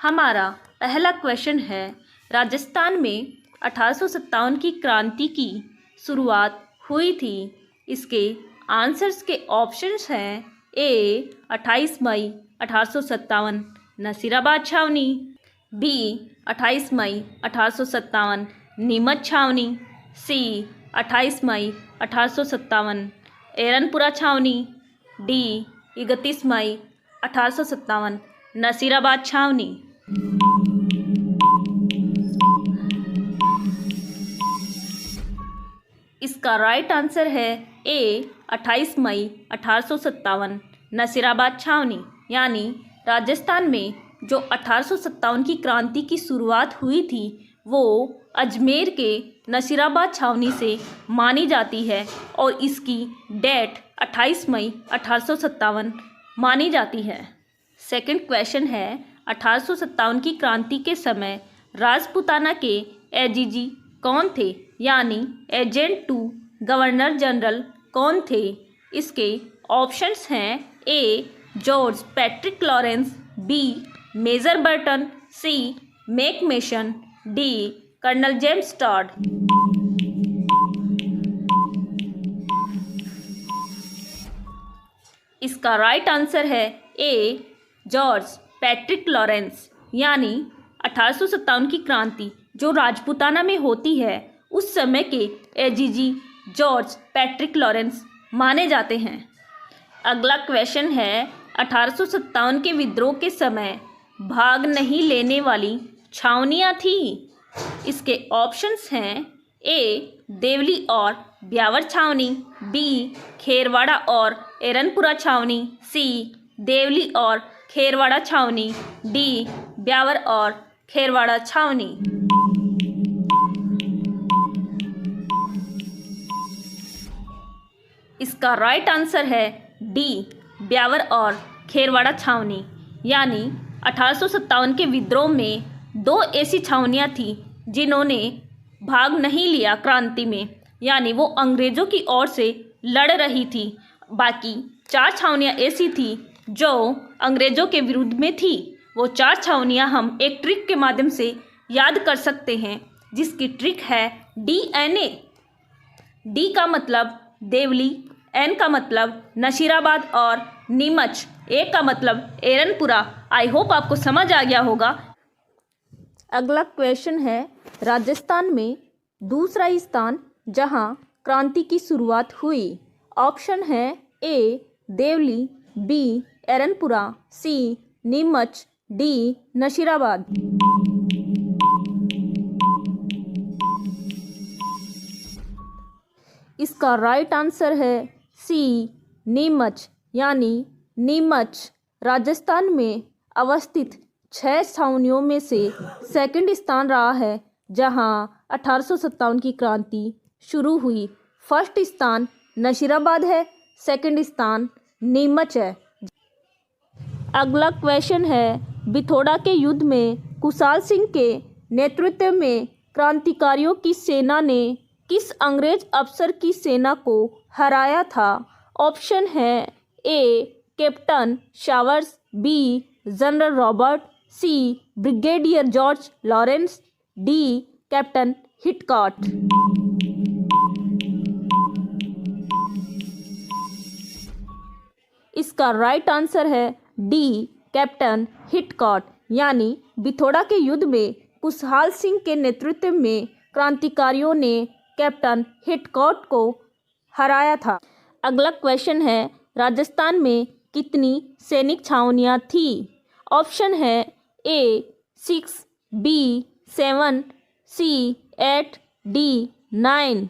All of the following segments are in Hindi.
हमारा पहला क्वेश्चन है, राजस्थान में 1857 की क्रांति की शुरुआत हुई थी। इसके आंसर्स के ऑप्शंस हैं ए 28 मई 1857 नसीराबाद छावनी, बी 28 मई 1857 नीमच छावनी, सी 28 मई 1857 एरनपुरा छावनी, डी 31 मई 1857 नसीराबाद छावनी। इसका राइट आंसर है ए 28 मई 1857 नसीराबाद छावनी। यानी राजस्थान में जो 1857 की क्रांति की शुरुआत हुई थी वो अजमेर के नसीराबाद छावनी से मानी जाती है और इसकी डेट 28 मई 1857 मानी जाती है। सेकंड क्वेश्चन है, 1857 की क्रांति के समय राजपूताना के एजीजी कौन थे, यानी एजेंट टू गवर्नर जनरल कौन थे। इसके ऑप्शंस हैं A George Patrick Lawrence, B major Burton, C Monck Mason, D colonel James Tod. इसका राइट आंसर है ए जॉर्ज पैट्रिक लॉरेंस। यानी 1857 की क्रांति जो राजपूताना में होती है उस समय के एजीजी जॉर्ज पैट्रिक लॉरेंस माने जाते हैं। अगला क्वेश्चन है, 1857 के विद्रोह के समय भाग नहीं लेने वाली छावनियाँ थी। इसके ऑप्शंस हैं ए देवली और ब्यावर छावनी, बी खेरवाड़ा और एरनपुरा छावनी, सी देवली और खेरवाड़ा छावनी, डी ब्यावर और खेरवाड़ा छावनी। इसका राइट आंसर है डी ब्यावर और खेरवाड़ा छावनी। यानी 1857 के विद्रोह में दो ऐसी छावनियाँ थी जिन्होंने भाग नहीं लिया क्रांति में, यानी वो अंग्रेज़ों की ओर से लड़ रही थी। बाकी 4 छावनियाँ ऐसी थी जो अंग्रेज़ों के विरुद्ध में थी। वो 4 छावनियाँ हम एक ट्रिक के माध्यम से याद कर सकते हैं, जिसकी ट्रिक है DNA। डी का मतलब देवली, एन का मतलब नसीराबाद और नीमच, ए का मतलब एरनपुरा। आई होप आपको समझ आ गया होगा। अगला क्वेश्चन है, राजस्थान में दूसरा स्थान जहां क्रांति की शुरुआत हुई। ऑप्शन है ए देवली, बी एरनपुरा, सी नीमच, डी नसीराबाद। इसका राइट आंसर है सी नीमच। यानी नीमच राजस्थान में अवस्थित 6 छावनियों में से सेकंड स्थान रहा है जहां 1857 की क्रांति शुरू हुई। फर्स्ट स्थान नसीराबाद है, सेकंड स्थान नीमच है। अगला क्वेश्चन है, बिथोड़ा के युद्ध में कुशाल सिंह के नेतृत्व में क्रांतिकारियों की सेना ने किस अंग्रेज अफसर की सेना को हराया था। ऑप्शन है A captain Showers, B general Robert, C brigadier George Lawrence, D captain Heathcote. इसका राइट आंसर है डी कैप्टन हिटकॉट। यानी बिथोड़ा के युद्ध में कुशाल सिंह के नेतृत्व में क्रांतिकारियों ने कैप्टन हिटकॉट को हराया था। अगला क्वेश्चन है, राजस्थान में कितनी सैनिक छावनियाँ थी। ऑप्शन है ए 6, बी 7, सी 8, डी 9।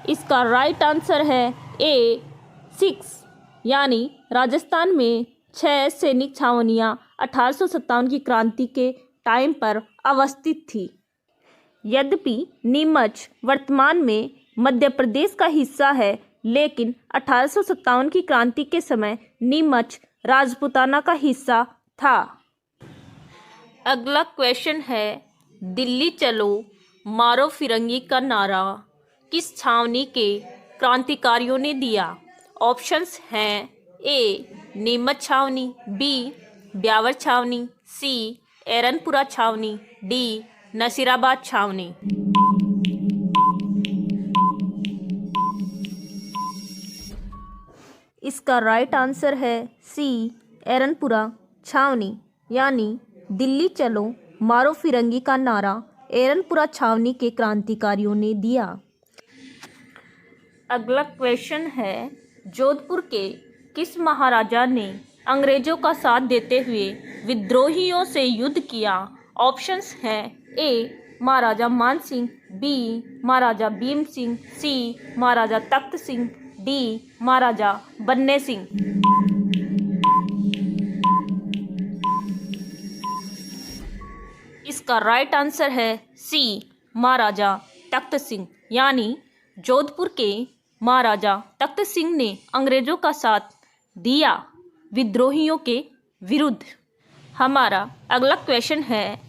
इसका राइट आंसर है ए 6। यानी राजस्थान में 6 सैनिक छावनियाँ 1857 की क्रांति के टाइम पर अवस्थित थी। यद्यपि नीमच वर्तमान में मध्य प्रदेश का हिस्सा है, लेकिन 1857 की क्रांति के समय नीमच राजपूताना का हिस्सा था। अगला क्वेश्चन है, दिल्ली चलो मारो फिरंगी का नारा किस छावनी के क्रांतिकारियों ने दिया। ऑप्शंस हैं ए नीमच छावनी, बी ब्यावर छावनी, सी एरनपुरा छावनी, डी नसीराबाद छावनी। इसका राइट आंसर है सी एरनपुरा छावनी, यानी दिल्ली चलो मारो फिरंगी का नारा एरनपुरा छावनी के क्रांतिकारियों ने दिया। अगला क्वेश्चन है, जोधपुर के किस महाराजा ने अंग्रेजों का साथ देते हुए विद्रोहियों से युद्ध किया? ऑप्शंस हैं ए महाराजा मान सिंह, बी महाराजा भीम सिंह, सी महाराजा तख्त सिंह, डी महाराजा बन्ने सिंह। इसका राइट आंसर है सी महाराजा तख्त सिंह, यानी जोधपुर के महाराजा तख्त सिंह ने अंग्रेजों का साथ दिया विद्रोहियों के विरुद्ध। हमारा अगला क्वेश्चन है,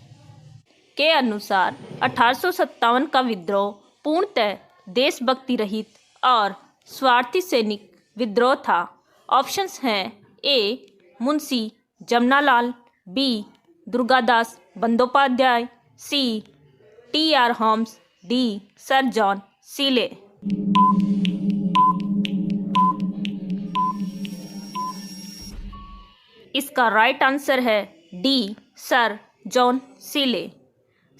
के अनुसार 1857 का विद्रोह पूर्णतः देशभक्ति रहित और स्वार्थी सैनिक विद्रोह था। ऑप्शंस हैं A Munshi Jamnalal, B Durgadas Bandopadhyay, C T R. Holmes, D sir John Seeley. इसका राइट आंसर है D sir John Seeley.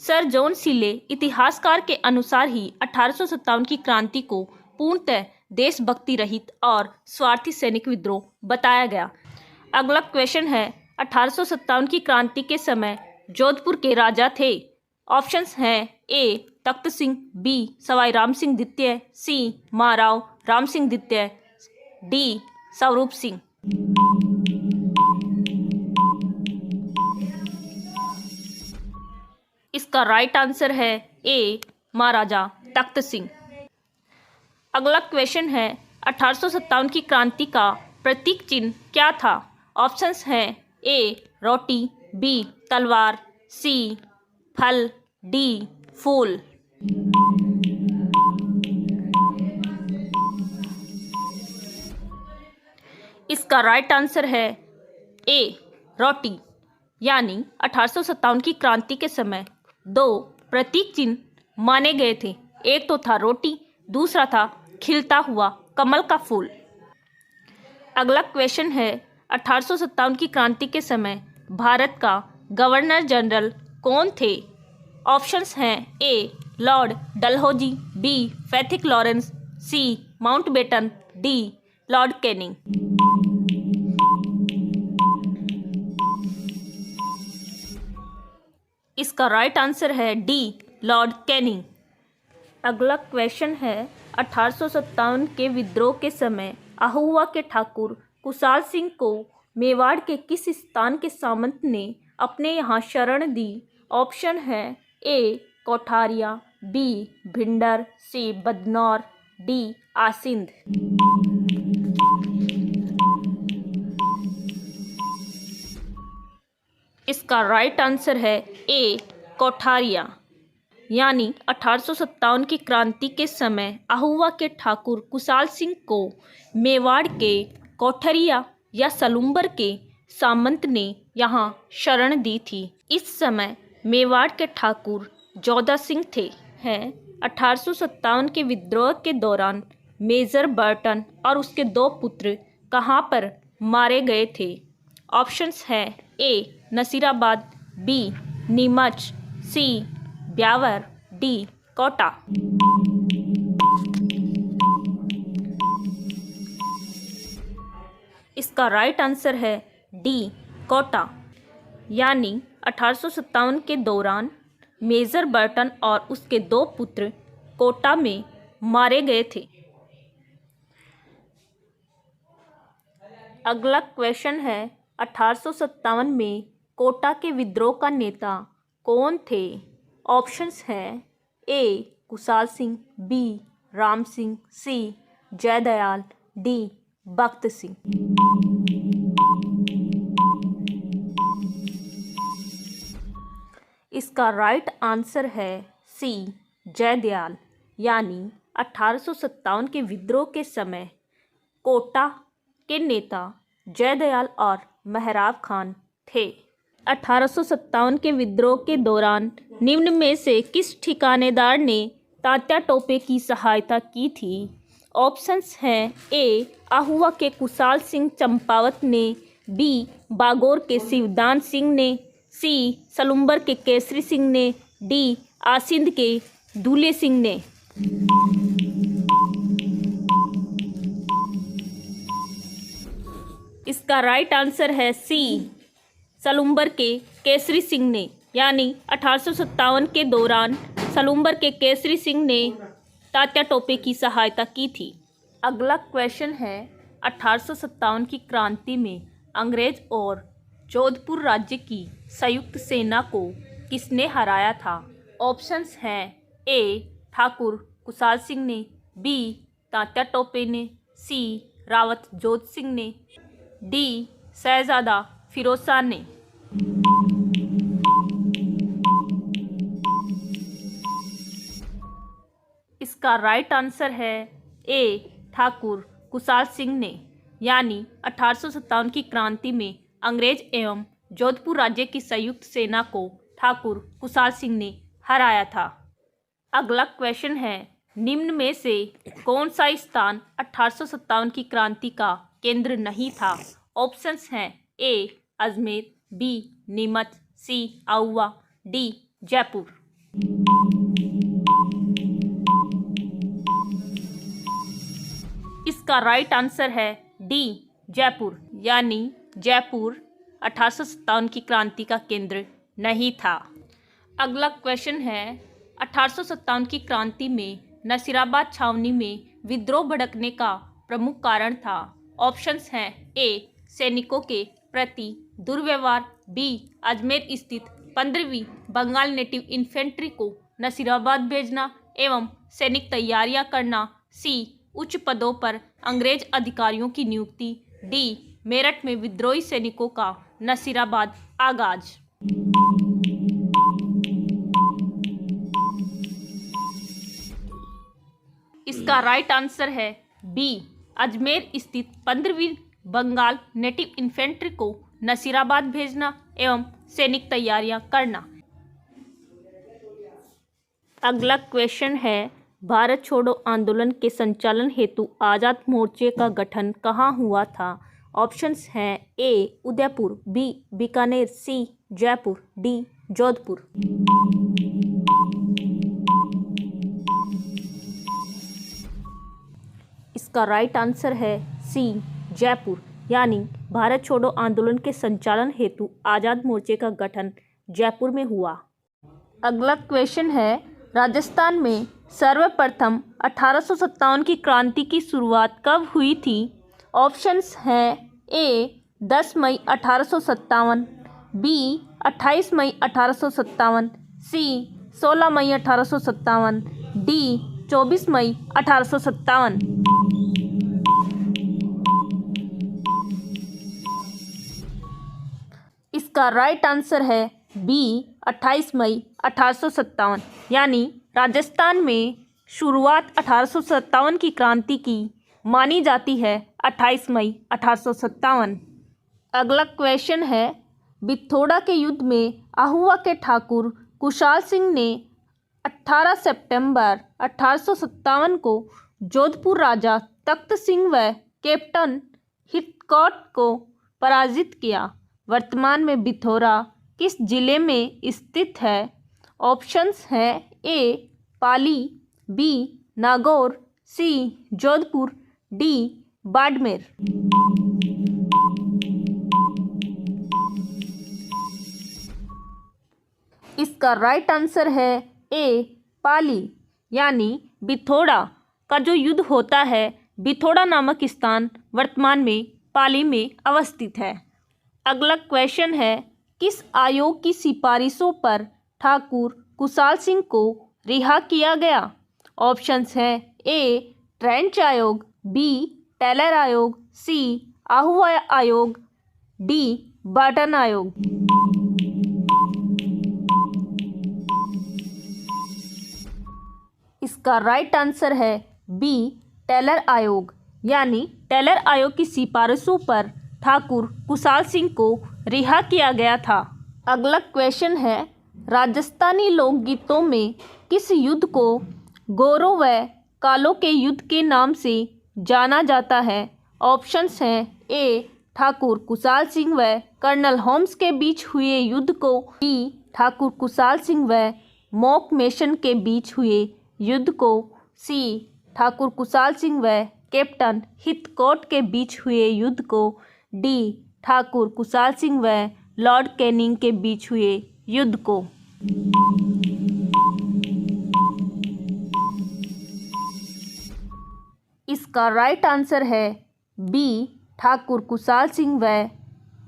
Sir John Seeley इतिहासकार के अनुसार ही 1857 की क्रांति को पूर्णतः देशभक्ति रहित और स्वार्थी सैनिक विद्रोह बताया गया। अगला क्वेश्चन है, 1857 की क्रांति के समय जोधपुर के राजा थे। ऑप्शंस हैं ए तख्त सिंह, बी सवाई राम सिंह द्वितीय, सी महाराव राम सिंह द्वितीय, डी स्वरूप सिंह। इसका राइट आंसर है ए महाराजा तख्त सिंह। अगला क्वेश्चन है, 1857 की क्रांति का प्रतीक चिन्ह क्या था? ऑप्शंस हैं ए रोटी, बी तलवार, सी फल, डी फूल। इसका राइट आंसर है ए रोटी, यानी 1857 की क्रांति के समय दो प्रतीक चिन्ह माने गए थे। एक तो था रोटी, दूसरा था खिलता हुआ कमल का फूल। अगला क्वेश्चन है, 1857 की क्रांति के समय भारत का गवर्नर जनरल कौन थे? ऑप्शंस हैं A Lord Dalhousie, B फैथिक Lawrence, C Mountbatten, D Lord Canning. इसका राइट आंसर है डी लॉर्ड कैनिंग। अगला क्वेश्चन है, 1857 के विद्रोह के समय आहुआ के ठाकुर कुशाल सिंह को मेवाड़ के किस स्थान के सामंत ने अपने यहाँ शरण दी? ऑप्शन है ए कोठारिया, बी भिंडर, सी बदनौर, डी आसिंद। इसका राइट आंसर है ए कोठारिया, यानी 1857 की क्रांति के समय आहुआ के ठाकुर कुशाल सिंह को मेवाड़ के कोठरिया या सलुम्बर के सामंत ने यहाँ शरण दी थी। इस समय मेवाड़ के ठाकुर जोधा सिंह थे। 1857 के विद्रोह के दौरान मेजर बर्टन और उसके दो पुत्र कहाँ पर मारे गए थे? ऑप्शंस हैं ए नसीराबाद, बी नीमच, सी ब्यावर, डी कोटा। इसका राइट आंसर है डी कोटा, यानी 1857 के दौरान मेजर बर्टन और उसके दो पुत्र कोटा में मारे गए थे। अगला क्वेश्चन है, 1857 में कोटा के विद्रोह का नेता कौन थे? ऑप्शंस हैं ए कुशाल सिंह, बी राम सिंह, सी जयदयाल, डी भगत सिंह। इसका राइट आंसर है सी जयदयाल, यानी 1857 के विद्रोह के समय कोटा के नेता जयदयाल और मेहराब खान थे। 1857 के विद्रोह के दौरान निम्न में से किस ठिकानेदार ने तात्या टोपे की सहायता की थी? ऑप्शंस हैं ए आहुआ के कुशाल सिंह चंपावत ने, बी बागोर के शिवदान सिंह ने, सी सलुम्बर के केसरी सिंह ने, डी आसिंद के दूल्हे सिंह ने। इसका राइट आंसर है सी सलुम्बर के केसरी सिंह ने, यानी 1857 के दौरान सलुम्बर के केसरी सिंह ने तात्या टोपे की सहायता की थी। अगला क्वेश्चन है 1857 की क्रांति में अंग्रेज और जोधपुर राज्य की संयुक्त सेना को किसने हराया था? ऑप्शंस हैं ए ठाकुर कुशाल सिंह ने, बी तात्या टोपे ने, सी रावत जोध सिंह ने, डी शहजादा फिरोज शाह ने। इसका राइट आंसर है ए ठाकुर कुशाल सिंह ने, यानी 1857 की क्रांति में अंग्रेज एवं जोधपुर राज्य की संयुक्त सेना को ठाकुर कुशाल सिंह ने हराया था। अगला क्वेश्चन है निम्न में से कौन सा स्थान 1857 की क्रांति का केंद्र नहीं था? ऑप्शंस हैं ए अजमेर, बी नीमच, सी आउवा, डी जयपुर। इसका राइट आंसर है डी जयपुर, यानी जयपुर 1857 की क्रांति का केंद्र नहीं था। अगला क्वेश्चन है 1857 की क्रांति में नसीराबाद छावनी में विद्रोह भड़कने का प्रमुख कारण था। ऑप्शंस हैं ए सैनिकों के प्रति दुर्व्यवहार, बी अजमेर स्थित 15वीं बंगाल नेटिव इन्फेंट्री को नसीराबाद भेजना एवं सैनिक तैयारियां करना, सी उच्च पदों पर अंग्रेज अधिकारियों की नियुक्ति, डी मेरठ में विद्रोही सैनिकों का नसीराबाद आगाज। इसका राइट आंसर है बी अजमेर स्थित 15वीं बंगाल नेटिव इन्फेंट्री को नसीराबाद भेजना एवं सैनिक तैयारियां करना। अगला क्वेश्चन है भारत छोड़ो आंदोलन के संचालन हेतु आज़ाद मोर्चे का गठन कहाँ हुआ था? ऑप्शंस हैं ए उदयपुर, बी बीकानेर, सी जयपुर, डी जोधपुर। इसका राइट आंसर है सी जयपुर, यानी भारत छोड़ो आंदोलन के संचालन हेतु आज़ाद मोर्चे का गठन जयपुर में हुआ। अगला क्वेश्चन है राजस्थान में सर्वप्रथम 1857 की क्रांति की शुरुआत कब हुई थी? ऑप्शंस हैं ए 10 मई 1857, बी 28 मई 1857, सी 16 मई 1857, डी 24 मई 1857। इसका राइट आंसर है बी 28 मई 1857, यानी राजस्थान में शुरुआत 1857 की क्रांति की मानी जाती है 28 मई 1857। अगला क्वेश्चन है बिथोड़ा के युद्ध में आहुआ के ठाकुर कुशाल सिंह ने 18 सितंबर 1857 को जोधपुर राजा तख्त सिंह व कैप्टन हिथकॉट को पराजित किया। वर्तमान में बिथोरा किस जिले में स्थित है? ऑप्शंस हैं ए पाली, बी नागौर, सी जोधपुर, डी बाड़मेर। इसका राइट आंसर है ए पाली, यानी बिथोड़ा का जो युद्ध होता है, बिथोड़ा नामक स्थान वर्तमान में पाली में अवस्थित है। अगला क्वेश्चन है किस आयोग की सिफारिशों पर ठाकुर कुशाल सिंह को रिहा किया गया? ऑप्शंस हैं ए ट्रेंच आयोग, बी टेलर आयोग, सी आहुआ आयोग, डी बर्टन आयोग। इसका राइट आंसर है बी टेलर आयोग, यानी टेलर आयोग की सिफारिशों पर ठाकुर कुशाल सिंह को रिहा किया गया था। अगला क्वेश्चन है, राजस्थानी लोकगीतों में किस युद्ध को गोरों व कालों के युद्ध के नाम से जाना जाता है? ऑप्शंस हैं ए ठाकुर कुशाल सिंह व कर्नल होम्स के बीच हुए युद्ध को, बी ठाकुर कुशाल सिंह व मॉक मेसन के बीच हुए युद्ध को, सी ठाकुर कुशाल सिंह व कैप्टन हिथकॉट के बीच हुए युद्ध को, डी ठाकुर कुशाल सिंह व लॉर्ड कैनिंग के बीच हुए युद्ध को। इसका राइट आंसर है बी ठाकुर कुशाल सिंह व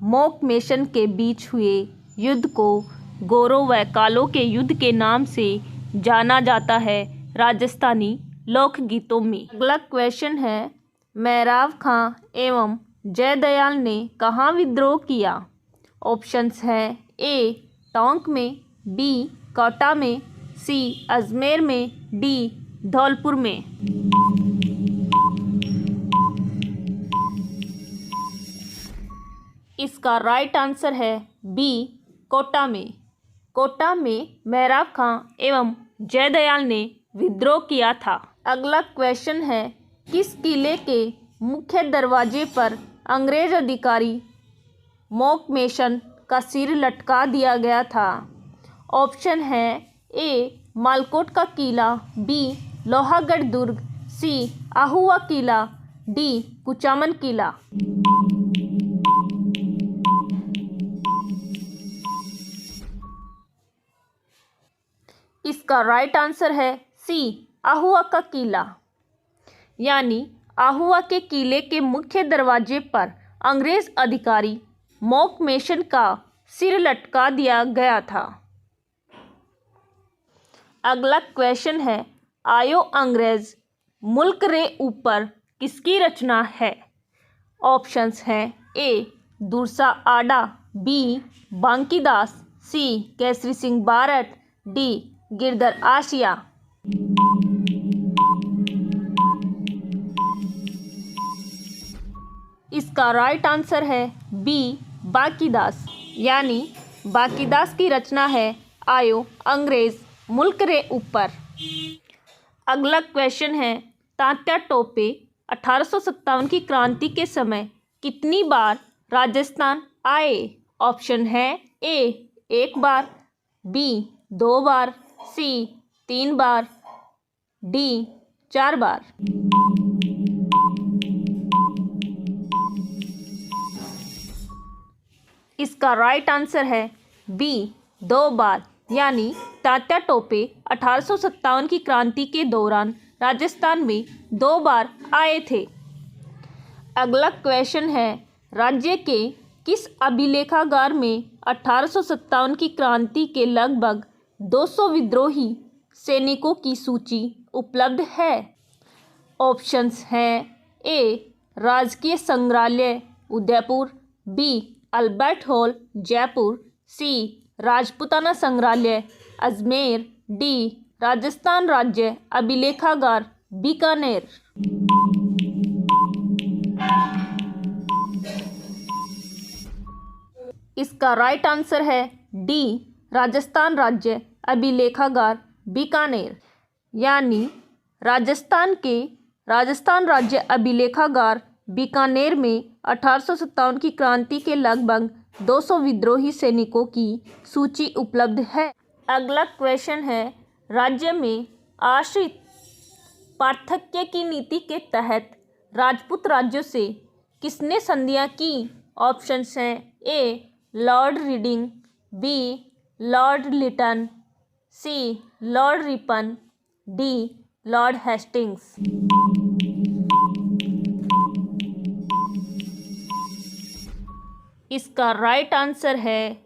मॉक मेसन के बीच हुए युद्ध को गोरों व कालों के युद्ध के नाम से जाना जाता है राजस्थानी लोकगीतों में। अगला क्वेश्चन है, मैराव खां एवं जयदयाल ने कहाँ विद्रोह किया? ऑप्शंस हैं ए टोंक में, बी कोटा में, सी अजमेर में, डी धौलपुर में। इसका राइट आंसर है बी कोटा में। कोटा में मैराव खां एवं जयदयाल ने विद्रोह किया था। अगला क्वेश्चन है, किस किले के मुख्य दरवाजे पर अंग्रेज अधिकारी मॉक मेसन का सिर लटका दिया गया था? ऑप्शन है ए मालकोट का किला, बी लोहागढ़ दुर्ग, सी आहुआ किला, डी कुचामन किला। इसका राइट आंसर है सी आहुआ का किला, यानी आहुआ के किले के मुख्य दरवाजे पर अंग्रेज अधिकारी मॉक मेसन का सिर लटका दिया गया था। अगला क्वेश्चन है, आयो अंग्रेज मुल्क रे ऊपर किसकी रचना है? ऑप्शंस हैं ए दुरसा आडा, बी बांकीदास, सी केसरी सिंह बारट, डी गिरधर आशिया। इसका राइट आंसर है बी बांकीदास, यानी बांकीदास की रचना है आयो अंग्रेज मुल्क रे ऊपर। अगला क्वेश्चन है, तात्या टोपे 1857 की क्रांति के समय कितनी बार राजस्थान आए? ऑप्शन है ए 1 बार, बी 2 बार, सी 3 बार, डी 4 बार। इसका राइट आंसर है बी 2 बार, यानी तात्या टोपे 1857 की क्रांति के दौरान राजस्थान में 2 बार आए थे। अगला क्वेश्चन है, राज्य के किस अभिलेखागार में 1857 की क्रांति के लगभग 200 विद्रोही सैनिकों की सूची उपलब्ध है? ऑप्शंस हैं ए राजकीय संग्रहालय Udaipur, B Albert Hall Jaipur, C Rajputana संग्रहालय अजमेर, डी राजस्थान राज्य अभिलेखागार बीकानेर। इसका राइट आंसर है डी राजस्थान राज्य अभिलेखागार बीकानेर, यानी राजस्थान राज्य अभिलेखागार बीकानेर में 1857 की क्रांति के लगभग 200 विद्रोही सैनिकों की सूची उपलब्ध है। अगला क्वेश्चन है, राज्य में आश्रित पार्थक्य की नीति के तहत राजपूत राज्यों से किसने संधियां की? ऑप्शंस हैं A lord Reading, B lord Lytton, C lord Ripon, D lord Hastings. इसका राइट आंसर है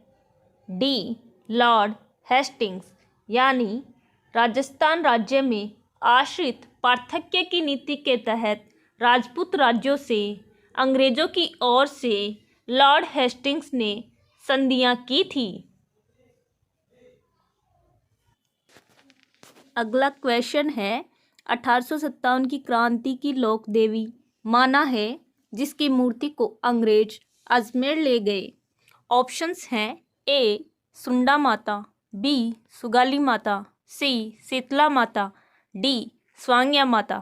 डी लॉर्ड हेस्टिंग्स, यानी राजस्थान राज्य में आश्रित पार्थक्य की नीति के तहत राजपूत राज्यों से अंग्रेजों की ओर से लॉर्ड हेस्टिंग्स ने संधियां की थी। अगला क्वेश्चन है, 1857 की क्रांति की लोक देवी माना है जिसकी मूर्ति को अंग्रेज अजमेर ले गए? ऑप्शंस हैं ए सुंडा माता, बी सुगाली माता, सी शीतला माता, डी स्वांग्या माता।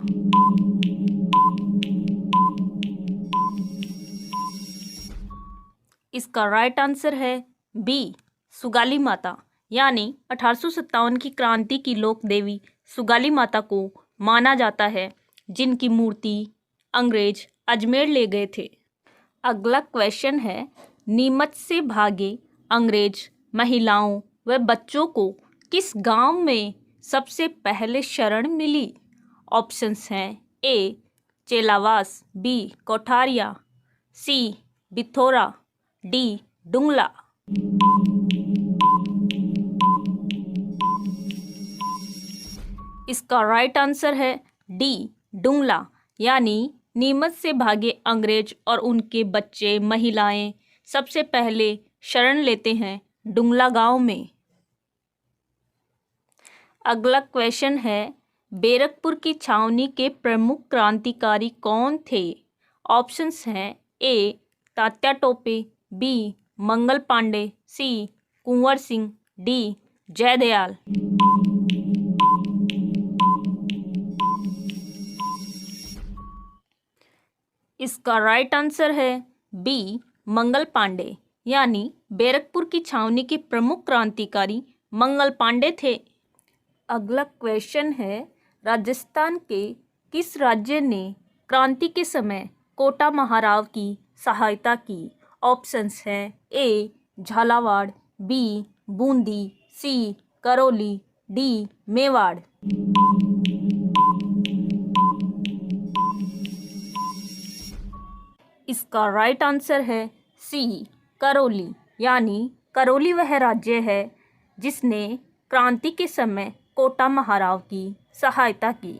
इसका राइट आंसर है बी सुगाली माता, यानी 1857 की क्रांति की लोक देवी सुगाली माता को माना जाता है, जिनकी मूर्ति अंग्रेज अजमेर ले गए थे। अगला क्वेश्चन है, नीमच से भागे अंग्रेज महिलाओं व बच्चों को किस गांव में सबसे पहले शरण मिली? ऑप्शंस हैं ए चेलावास, बी कोठारिया, सी बिथोरा, डी डुंगला। इसका राइट आंसर है डी डुंगला, यानी नीमच से भागे अंग्रेज और उनके बच्चे महिलाएं सबसे पहले शरण लेते हैं डुंगला गांव में। अगला क्वेश्चन है, बैरकपुर की छावनी के प्रमुख क्रांतिकारी कौन थे? ऑप्शंस हैं ए तात्या टोपे, बी मंगल पांडे, सी कुंवर सिंह, डी जयदयाल। इसका राइट आंसर है बी मंगल पांडे, यानी बैरकपुर की छावनी के प्रमुख क्रांतिकारी मंगल पांडे थे। अगला क्वेश्चन है, राजस्थान के किस राज्य ने क्रांति के समय कोटा महाराव की सहायता की? ऑप्शंस हैं ए झालावाड़, बी बूंदी, सी करौली, डी मेवाड़। इसका राइट आंसर है सी करौली, यानी करौली वह राज्य है जिसने क्रांति के समय कोटा महाराव की सहायता की।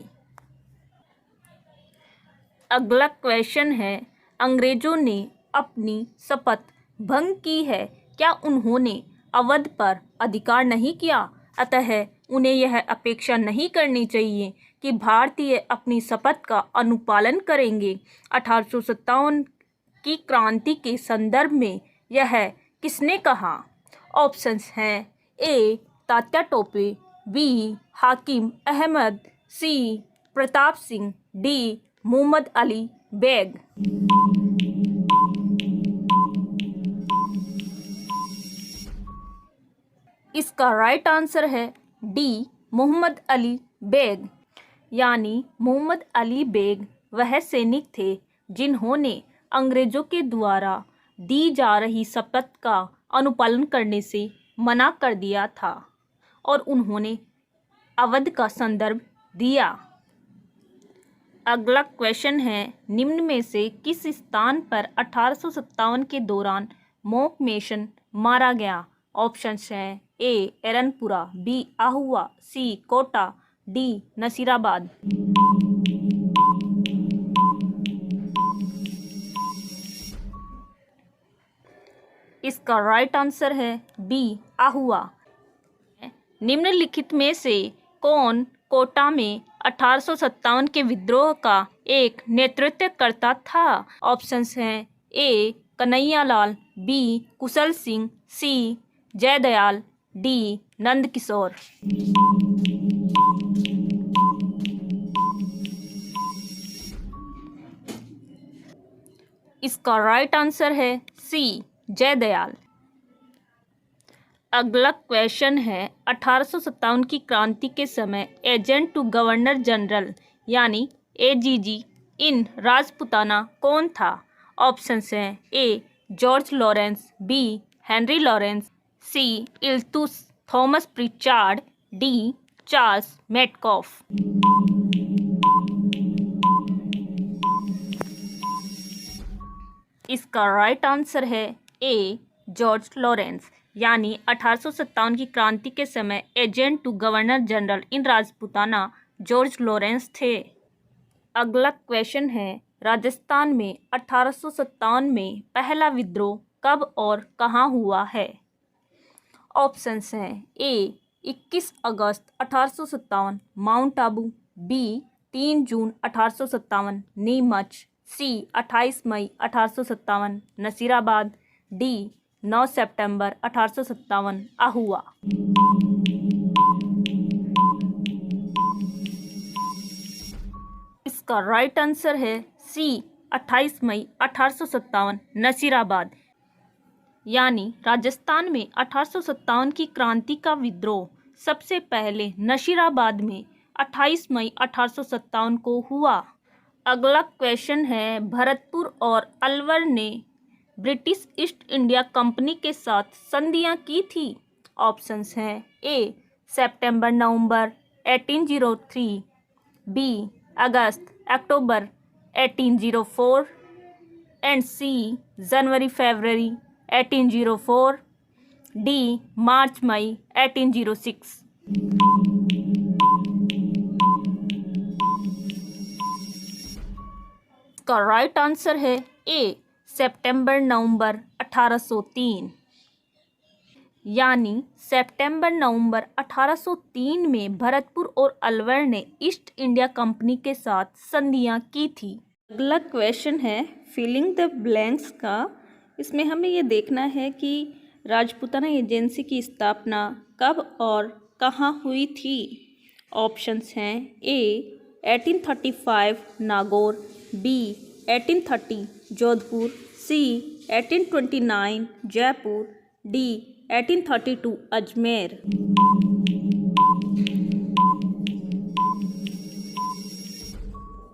अगला क्वेश्चन है, अंग्रेजों ने अपनी शपथ भंग की है, क्या उन्होंने अवध पर अधिकार नहीं किया? अतः उन्हें यह अपेक्षा नहीं करनी चाहिए कि भारतीय अपनी शपथ का अनुपालन करेंगे। 1857 की क्रांति के संदर्भ में यह किसने कहा? ऑप्शंस हैं ए तात्या टोपे, बी हाकिम अहमद, सी प्रताप सिंह, डी मोहम्मद अली बेग। इसका राइट आंसर है डी मोहम्मद अली बेग, यानी मोहम्मद अली बेग वह सैनिक थे जिन्होंने अंग्रेजों के द्वारा दी जा रही शपथ का अनुपालन करने से मना कर दिया था और उन्होंने अवध का संदर्भ दिया। अगला क्वेश्चन है, निम्न में से किस स्थान पर 1857 के दौरान मोक मेशन मारा गया? ऑप्शंस हैं ए एरनपुरा, बी आहुआ, सी कोटा, डी नसीराबाद। इसका राइट आंसर है बी आहुआ। निम्नलिखित में से कौन कोटा में 1857 के विद्रोह का एक नेतृत्व करता था? ऑप्शंस हैं ए कन्हैयालाल, बी कुशल सिंह, सी जयदयाल, डी नंदकिशोर। इसका राइट आंसर है सी जयदयाल। अगला क्वेश्चन है, 1857 की क्रांति के समय एजेंट टू गवर्नर जनरल यानी एजीजी इन राजपुताना कौन था? ऑप्शंस हैं A George Lawrence, B Henry Lawrence, C Iltudus Thomas Prichard, D Charles Metcalfe. इसका राइट आंसर है ए जॉर्ज लॉरेंस, यानी 1857 की क्रांति के समय agent to governor general in Rajputana George Lawrence थे। अगला क्वेश्चन है, राजस्थान में 1857 में पहला विद्रोह कब और कहाँ हुआ है? ऑप्शंस हैं ए 21 अगस्त 1857 माउंट आबू, बी 3 जून 1857 नीमच, सी 28 मई 1857 नसीराबाद, डी 9 सितंबर 1857 आहुआ। इसका राइट आंसर है सी 28 मई 1857 नसीराबाद, यानी राजस्थान में 1857 की क्रांति का विद्रोह सबसे पहले नसीराबाद में 28 मई 1857 को हुआ। अगला क्वेश्चन है, भरतपुर और अलवर ने ब्रिटिश ईस्ट इंडिया कंपनी के साथ संधियां की थी। ऑप्शंस हैं ए सितंबर नवंबर 1803, बी अगस्त अक्टूबर 1804 एंड सी जनवरी फरवरी 1804, डी मार्च मई 1806। इसका राइट आंसर है ए सितंबर नवंबर 1803, यानी सितंबर नवंबर 1803 में भरतपुर और अलवर ने ईस्ट इंडिया कंपनी के साथ संधियां की थी। अगला क्वेश्चन है फिलिंग द ब्लैंक्स का। इसमें हमें ये देखना है कि राजपूताना एजेंसी की स्थापना कब और कहाँ हुई थी। ऑप्शंस हैं ए 1835 नागौर, बी 1830 जोधपुर, सी 1829 जयपुर, डी 1832 अजमेर।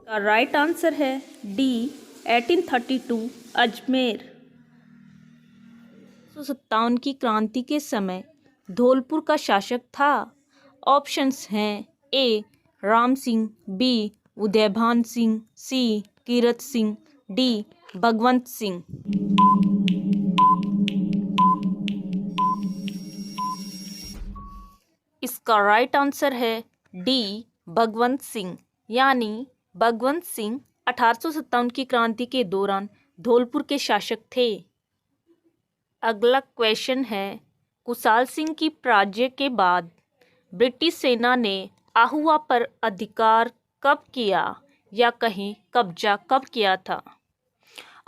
का राइट आंसर है डी 1832 अजमेर। 1857 की क्रांति के समय धौलपुर का शासक था। ऑप्शंस हैं ए राम सिंह, बी उदयभान सिंह, सी कीरत सिंह, डी भगवंत सिंह। इसका राइट आंसर है डी भगवंत सिंह, यानी भगवंत सिंह 1857 की क्रांति के दौरान धौलपुर के शासक थे। अगला क्वेश्चन है, कुशाल सिंह की पराजय के बाद ब्रिटिश सेना ने आहुआ पर अधिकार कब किया, या कहीं कब्जा कब किया था।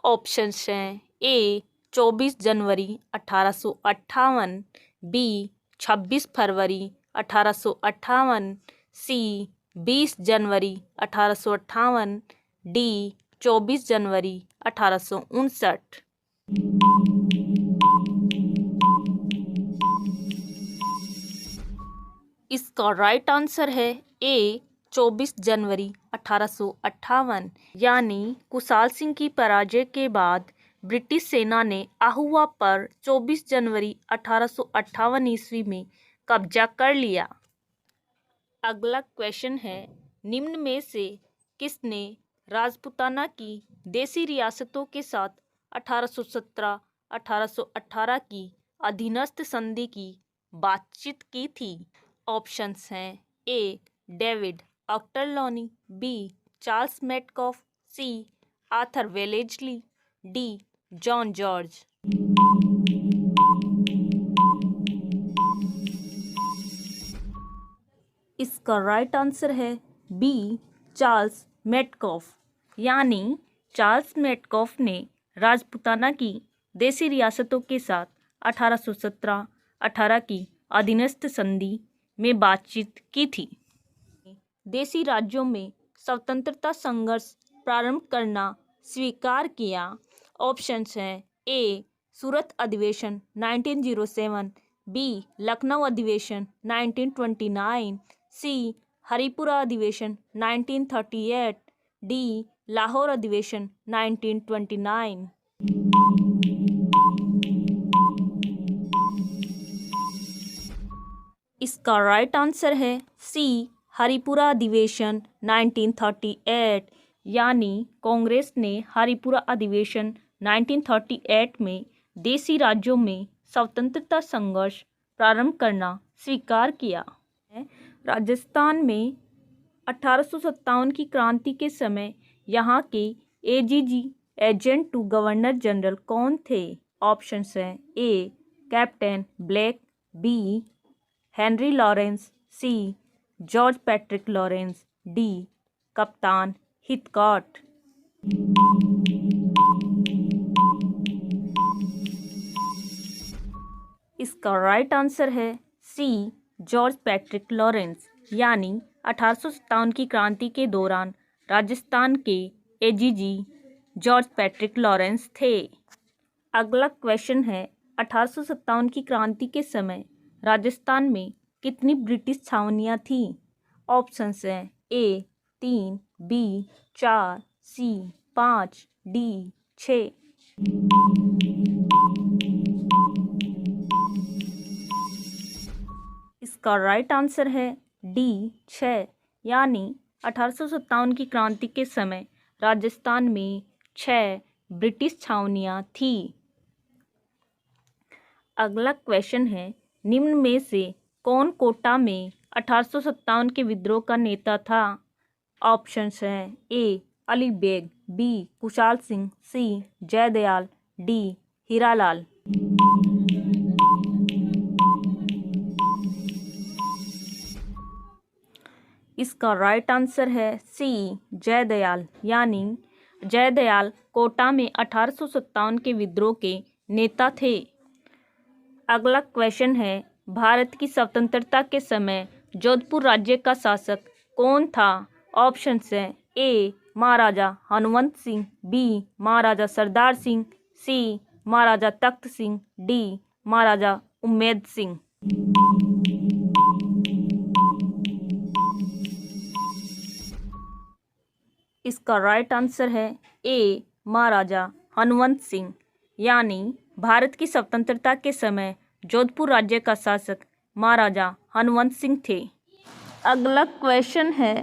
ऑप्शंस हैं ए 24 जनवरी 1858, बी 26 फरवरी 1858, सी 20 जनवरी 1858, डी 24 जनवरी 1859। इसका राइट आंसर है ए 24 जनवरी 1858, यानी कुशाल सिंह की पराजय के बाद ब्रिटिश सेना ने आहुआ पर 24 जनवरी 1858 ईस्वी में कब्जा कर लिया। अगला क्वेश्चन है, निम्न में से किसने राजपूताना की देसी रियासतों के साथ 1817-1818 की अधीनस्थ संधि की बातचीत की थी। ऑप्शंस हैं A David Ochterlony, B Charles Metcalfe, C Arthur Wellesley, D John George. इसका राइट आंसर है बी चार्ल्स मेटकॉफ, यानी चार्ल्स मेटकॉफ ने राजपूताना की देसी रियासतों के साथ 1817-18 की अधीनस्थ संधि में बातचीत की थी। देसी राज्यों में स्वतंत्रता संघर्ष प्रारंभ करना स्वीकार किया। ऑप्शंस हैं ए सूरत अधिवेशन 1907, बी लखनऊ अधिवेशन 1929, सी हरिपुरा अधिवेशन 1938, डी लाहौर अधिवेशन 1929। इसका राइट आंसर है सी हरिपुरा अधिवेशन 1938, यानी कांग्रेस ने हरिपुरा अधिवेशन 1938 में देसी राज्यों में स्वतंत्रता संघर्ष प्रारंभ करना स्वीकार किया। राजस्थान में 1857 की क्रांति के समय यहाँ के AGG agent to governor general कौन थे। ऑप्शंस हैं A captain Black, B Henry Lawrence, C George Patrick Lawrence, D कप्तान हिथकॉट। इसका राइट आंसर है सी, जॉर्ज पैट्रिक लॉरेंस, यानी 1857 की क्रांति के दौरान राजस्थान के एजीजी जॉर्ज पैट्रिक लॉरेंस थे। अगला क्वेश्चन है 1857 की क्रांति के समय राजस्थान में कितनी ब्रिटिश छावनियां थीं? ऑप्शंस हैं ए 3, बी 4, सी 5, डी 6। इसका राइट आंसर है डी 6, यानी 1857 की क्रांति के समय राजस्थान में 6 ब्रिटिश छावनियां थी। अगला क्वेश्चन है निम्न में से कौन कोटा में 1857 के विद्रोह का नेता था? ऑप्शंस हैं ए अली बेग, बी कुशाल सिंह, सी जयदयाल, डी हीरालाल। इसका राइट आंसर है सी, जयदयाल, यानी जयदयाल कोटा में 1857 के विद्रोह के नेता थे। अगला क्वेश्चन है भारत की स्वतंत्रता के समय जोधपुर राज्य का शासक कौन था? ऑप्शंस हैं ए महाराजा हनुमंत सिंह, बी महाराजा सरदार सिंह, सी महाराजा तख्त सिंह, डी महाराजा उम्मेद सिंह। इसका राइट आंसर है ए महाराजा हनुमंत सिंह, यानी भारत की स्वतंत्रता के समय जोधपुर राज्य का शासक महाराजा हनुमंत सिंह थे। अगला क्वेश्चन है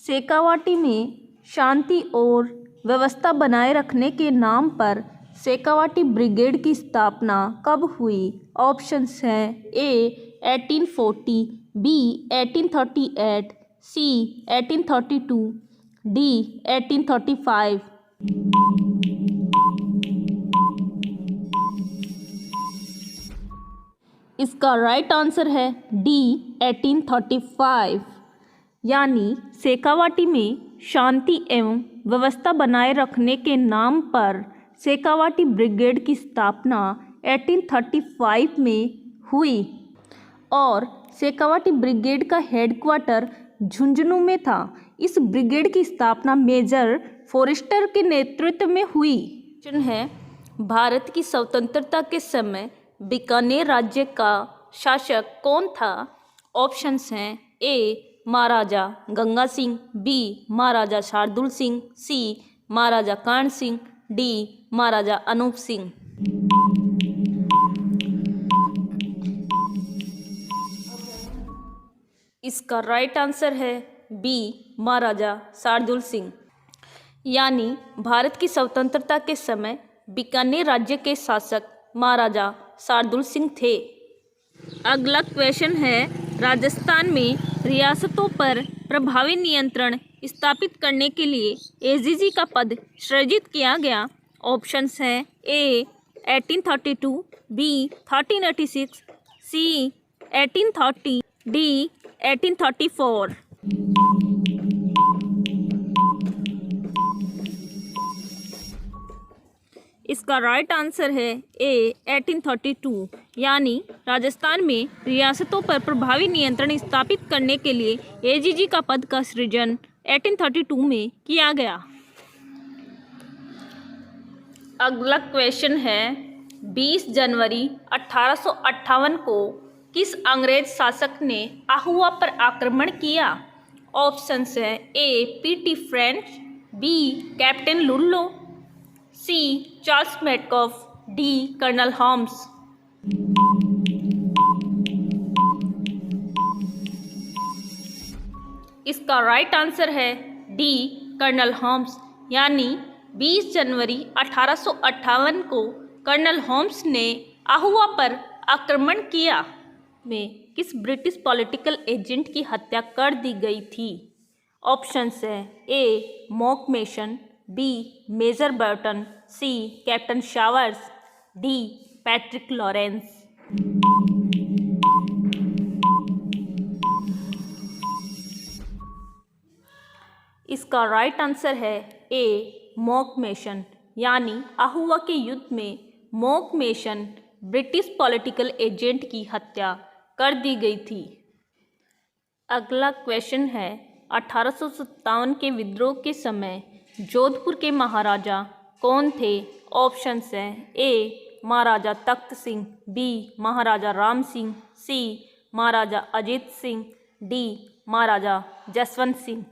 शेखावाटी में शांति और व्यवस्था बनाए रखने के नाम पर शेखावाटी ब्रिगेड की स्थापना कब हुई? ऑप्शंस हैं ए 1840, बी 1838, सी 1832, डी 1835। इसका राइट आंसर है डी 1835, यानी शेखावाटी में शांति एवं व्यवस्था बनाए रखने के नाम पर शेखावाटी ब्रिगेड की स्थापना 1835 में हुई और शेखावाटी ब्रिगेड का हेडक्वार्टर झुंझुनू में था। इस ब्रिगेड की स्थापना मेजर फॉरेस्टर के नेतृत्व में हुई। क्वेश्चन है भारत की स्वतंत्रता के समय बीकानेर राज्य का शासक कौन था? ऑप्शंस हैं ए महाराजा गंगा सिंह, बी महाराजा शार्दुल सिंह, सी महाराजा कर्ण सिंह, डी महाराजा अनूप सिंह। इसका राइट आंसर है बी महाराजा शार्दुल सिंह, यानी भारत की स्वतंत्रता के समय बीकानेर राज्य के शासक महाराजा शार्दुल सिंह थे। अगला क्वेश्चन है राजस्थान में रियासतों पर प्रभावी नियंत्रण स्थापित करने के लिए एजीजी का पद सृजित किया गया। ऑप्शंस हैं ए 1832, बी 1386, सी 1830, डी 1834। इसका राइट आंसर है ए 1832, यानी राजस्थान में रियासतों पर प्रभावी नियंत्रण स्थापित करने के लिए एजीजी का पद का सृजन 1832 में किया गया। अगला क्वेश्चन है 20 जनवरी 1858 को किस अंग्रेज शासक ने आहुआ पर आक्रमण किया? ऑप्शंस हैं A PT French, B captain Lullo, C Charles Metcalfe, D colonel Holmes. इसका राइट आंसर है डी कर्नल हॉम्स, यानी 20 जनवरी 1858 को कर्नल होम्स ने आहुआ पर आक्रमण किया में किस ब्रिटिश पॉलिटिकल एजेंट की हत्या कर दी गई थी? ऑप्शंस हैं A Monck Mason, B major Burton, C captain Showers, D Patrick Lawrence. इसका राइट आंसर है ए मॉकमेशन यानी आहुआ के युद्ध में मॉकमेशन ब्रिटिश पॉलिटिकल एजेंट की हत्या कर दी गई थी। अगला क्वेश्चन है 1857 के विद्रोह के समय जोधपुर के महाराजा कौन थे? ऑप्शंस हैं ए महाराजा तख्त सिंह, बी महाराजा राम सिंह, सी महाराजा अजीत सिंह, डी महाराजा जसवंत सिंह।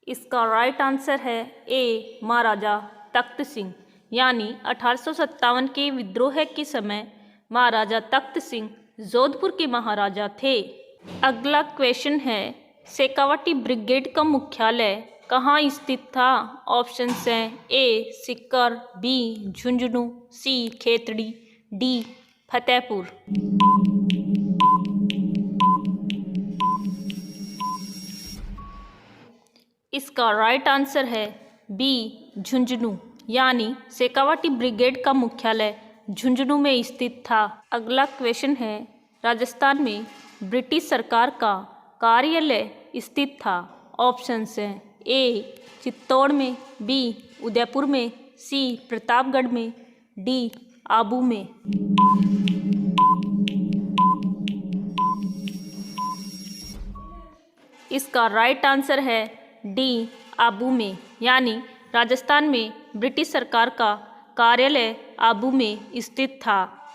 इसका राइट आंसर है ए महाराजा तख्त सिंह, यानी 1857 के विद्रोह के समय महाराजा तख्त सिंह जोधपुर के महाराजा थे। अगला क्वेश्चन है शेखावाटी ब्रिगेड का मुख्यालय कहाँ स्थित था? ऑप्शंस हैं ए सीकर, बी झुंझुनू, सी खेतड़ी, डी फतेहपुर। इसका राइट आंसर है बी झुंझुनू, यानी शेखावाटी ब्रिगेड का मुख्यालय झुंझुनू में स्थित था। अगला क्वेश्चन है राजस्थान में ब्रिटिश सरकार का कार्यालय स्थित था। ऑप्शंस हैं ए चित्तौड़ में, बी उदयपुर में, सी प्रतापगढ़ में, डी आबू में। इसका राइट आंसर है डी आबू में, यानी राजस्थान में ब्रिटिश सरकार का कार्यालय आबू में स्थित था।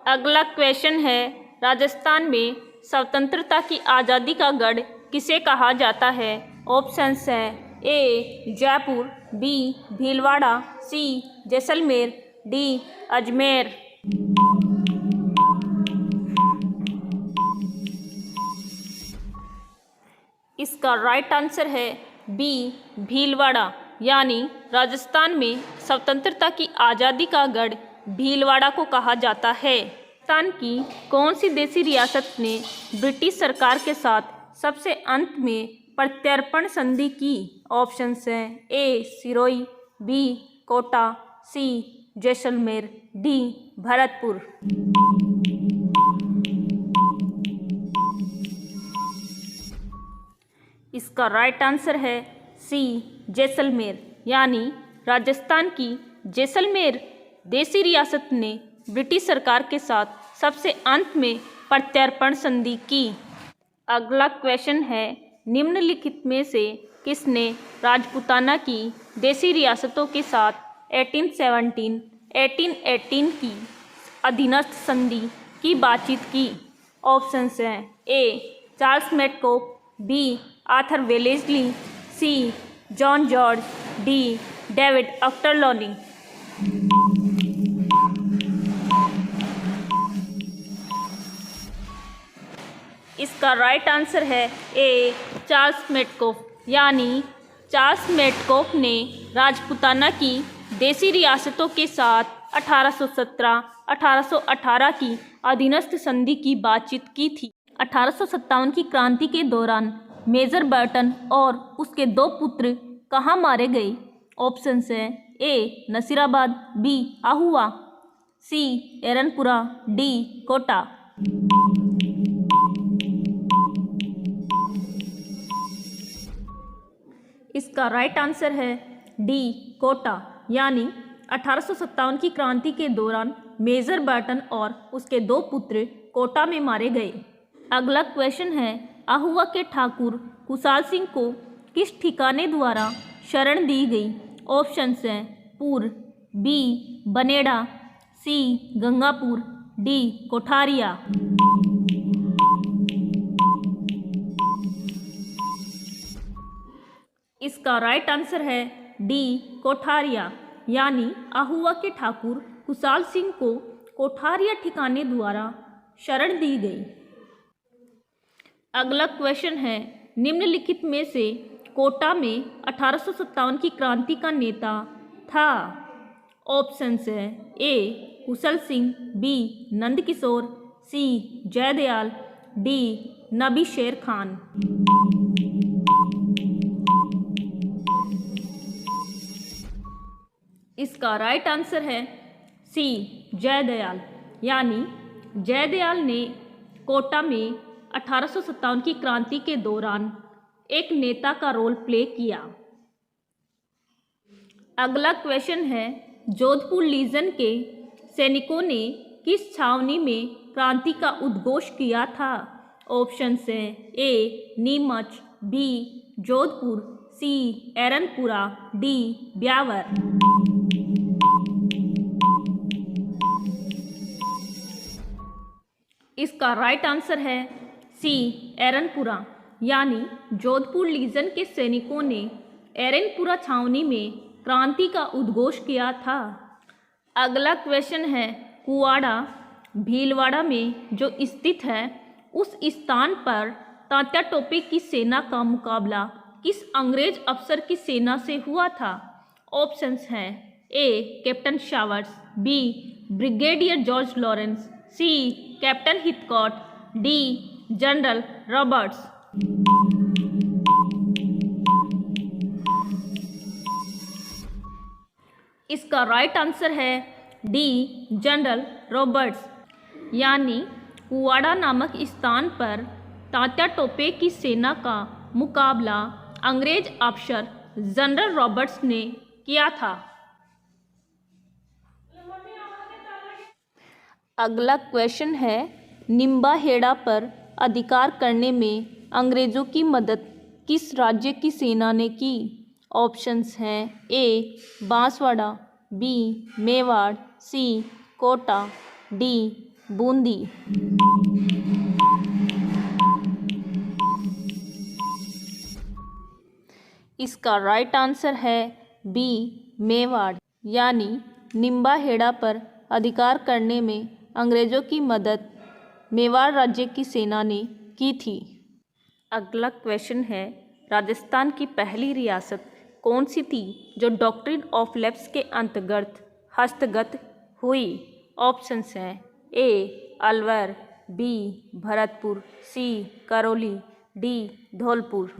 अगला क्वेश्चन है राजस्थान में स्वतंत्रता की आज़ादी का गढ़ किसे कहा जाता है? ऑप्शंस हैं ए जयपुर, बी भीलवाड़ा, सी जैसलमेर, डी अजमेर। इसका राइट आंसर है बी भीलवाड़ा, यानी राजस्थान में स्वतंत्रता की आज़ादी का गढ़ भीलवाड़ा को कहा जाता है। राजस्थान की कौन सी देशी रियासत ने ब्रिटिश सरकार के साथ सबसे अंत में प्रत्यर्पण संधि की? ऑप्शंस हैं ए सिरोही, बी कोटा, सी जैसलमेर, डी भरतपुर। इसका राइट आंसर है सी जैसलमेर, यानी राजस्थान की जैसलमेर देशी रियासत ने ब्रिटिश सरकार के साथ सबसे अंत में प्रत्यर्पण संधि की। अगला क्वेश्चन है निम्नलिखित में से किसने राजपूताना की देशी रियासतों के साथ 1817, 1818 की अधीनस्थ संधि की बातचीत की? ऑप्शंस हैं A Charles Metcalfe, B Arthur Wellesley, C John George, D David Ochterlony. इसका राइट आंसर है ए चार्ल्स मेटकोफ, यानी चार्ल्स मेटकोफ ने राजपूताना की देशी रियासतों के साथ 1817-1818 की अधीनस्थ संधि की बातचीत की थी। 1857 की क्रांति के दौरान मेजर बर्टन और उसके दो पुत्र कहाँ मारे गए? ऑप्शंस हैं ए नसीराबाद, बी आहुआ, सी एरनपुरा, डी कोटा। इसका राइट आंसर है डी कोटा, यानी 1857 की क्रांति के दौरान मेजर बर्टन और उसके दो पुत्र कोटा में मारे गए। अगला क्वेश्चन है आहुआ के ठाकुर कुशाल सिंह को किस ठिकाने द्वारा शरण दी गई? ऑप्शंस हैं पूर्व, बी बनेड़ा, सी गंगापुर, डी कोठारिया। इसका राइट आंसर है डी कोठारिया, यानी आहुआ के ठाकुर कुशाल सिंह को कोठारिया ठिकाने द्वारा शरण दी गई। अगला क्वेश्चन है निम्नलिखित में से कोटा में 1857 की क्रांति का नेता था? ऑप्शंस हैं ए कुशल सिंह, बी नंदकिशोर, सी जयदयाल, डी नबी शेर खान। इसका राइट आंसर है सी जयदयाल, यानी जयदयाल ने कोटा में 1857 की क्रांति के दौरान एक नेता का रोल प्ले किया। अगला क्वेश्चन है, जोधपुर लीजन के सैनिकों ने किस छावनी में क्रांति का उद्घोष किया था? ऑप्शंस हैं ए नीमच, बी जोधपुर, सी एरनपुरा, डी ब्यावर। इसका राइट आंसर है सी एरनपुरा, यानी जोधपुर लीजन के सैनिकों ने एरनपुरा छावनी में क्रांति का उद्घोष किया था। अगला क्वेश्चन है, कुवाड़ा भीलवाड़ा में जो स्थित है उस स्थान पर तात्या टोपे की सेना का मुकाबला किस अंग्रेज अफसर की सेना से हुआ था? ऑप्शंस हैं A captain Showers, B brigadier George Lawrence, C captain Heathcote, D general Roberts. इसका राइट आंसर है डी जनरल रॉबर्ट्स, यानी कुवाड़ा नामक स्थान पर तात्या टोपे की सेना का मुकाबला अंग्रेज अफसर जनरल रॉबर्ट्स ने किया था। अगला क्वेश्चन है, निम्बाहेड़ा पर अधिकार करने में अंग्रेजों की मदद किस राज्य की सेना ने की? ऑप्शंस हैं ए बांसवाड़ा, बी मेवाड़, सी कोटा, डी बूंदी। इसका राइट आंसर है बी मेवाड़, यानी निम्बाहेड़ा पर अधिकार करने में अंग्रेजों की मदद मेवाड़ राज्य की सेना ने की थी। अगला क्वेश्चन है, राजस्थान की पहली रियासत कौन सी थी जो डॉक्ट्रिन ऑफ लैप्स के अंतर्गत हस्तगत हुई? ऑप्शंस हैं ए अलवर, बी भरतपुर, सी करौली, डी धौलपुर।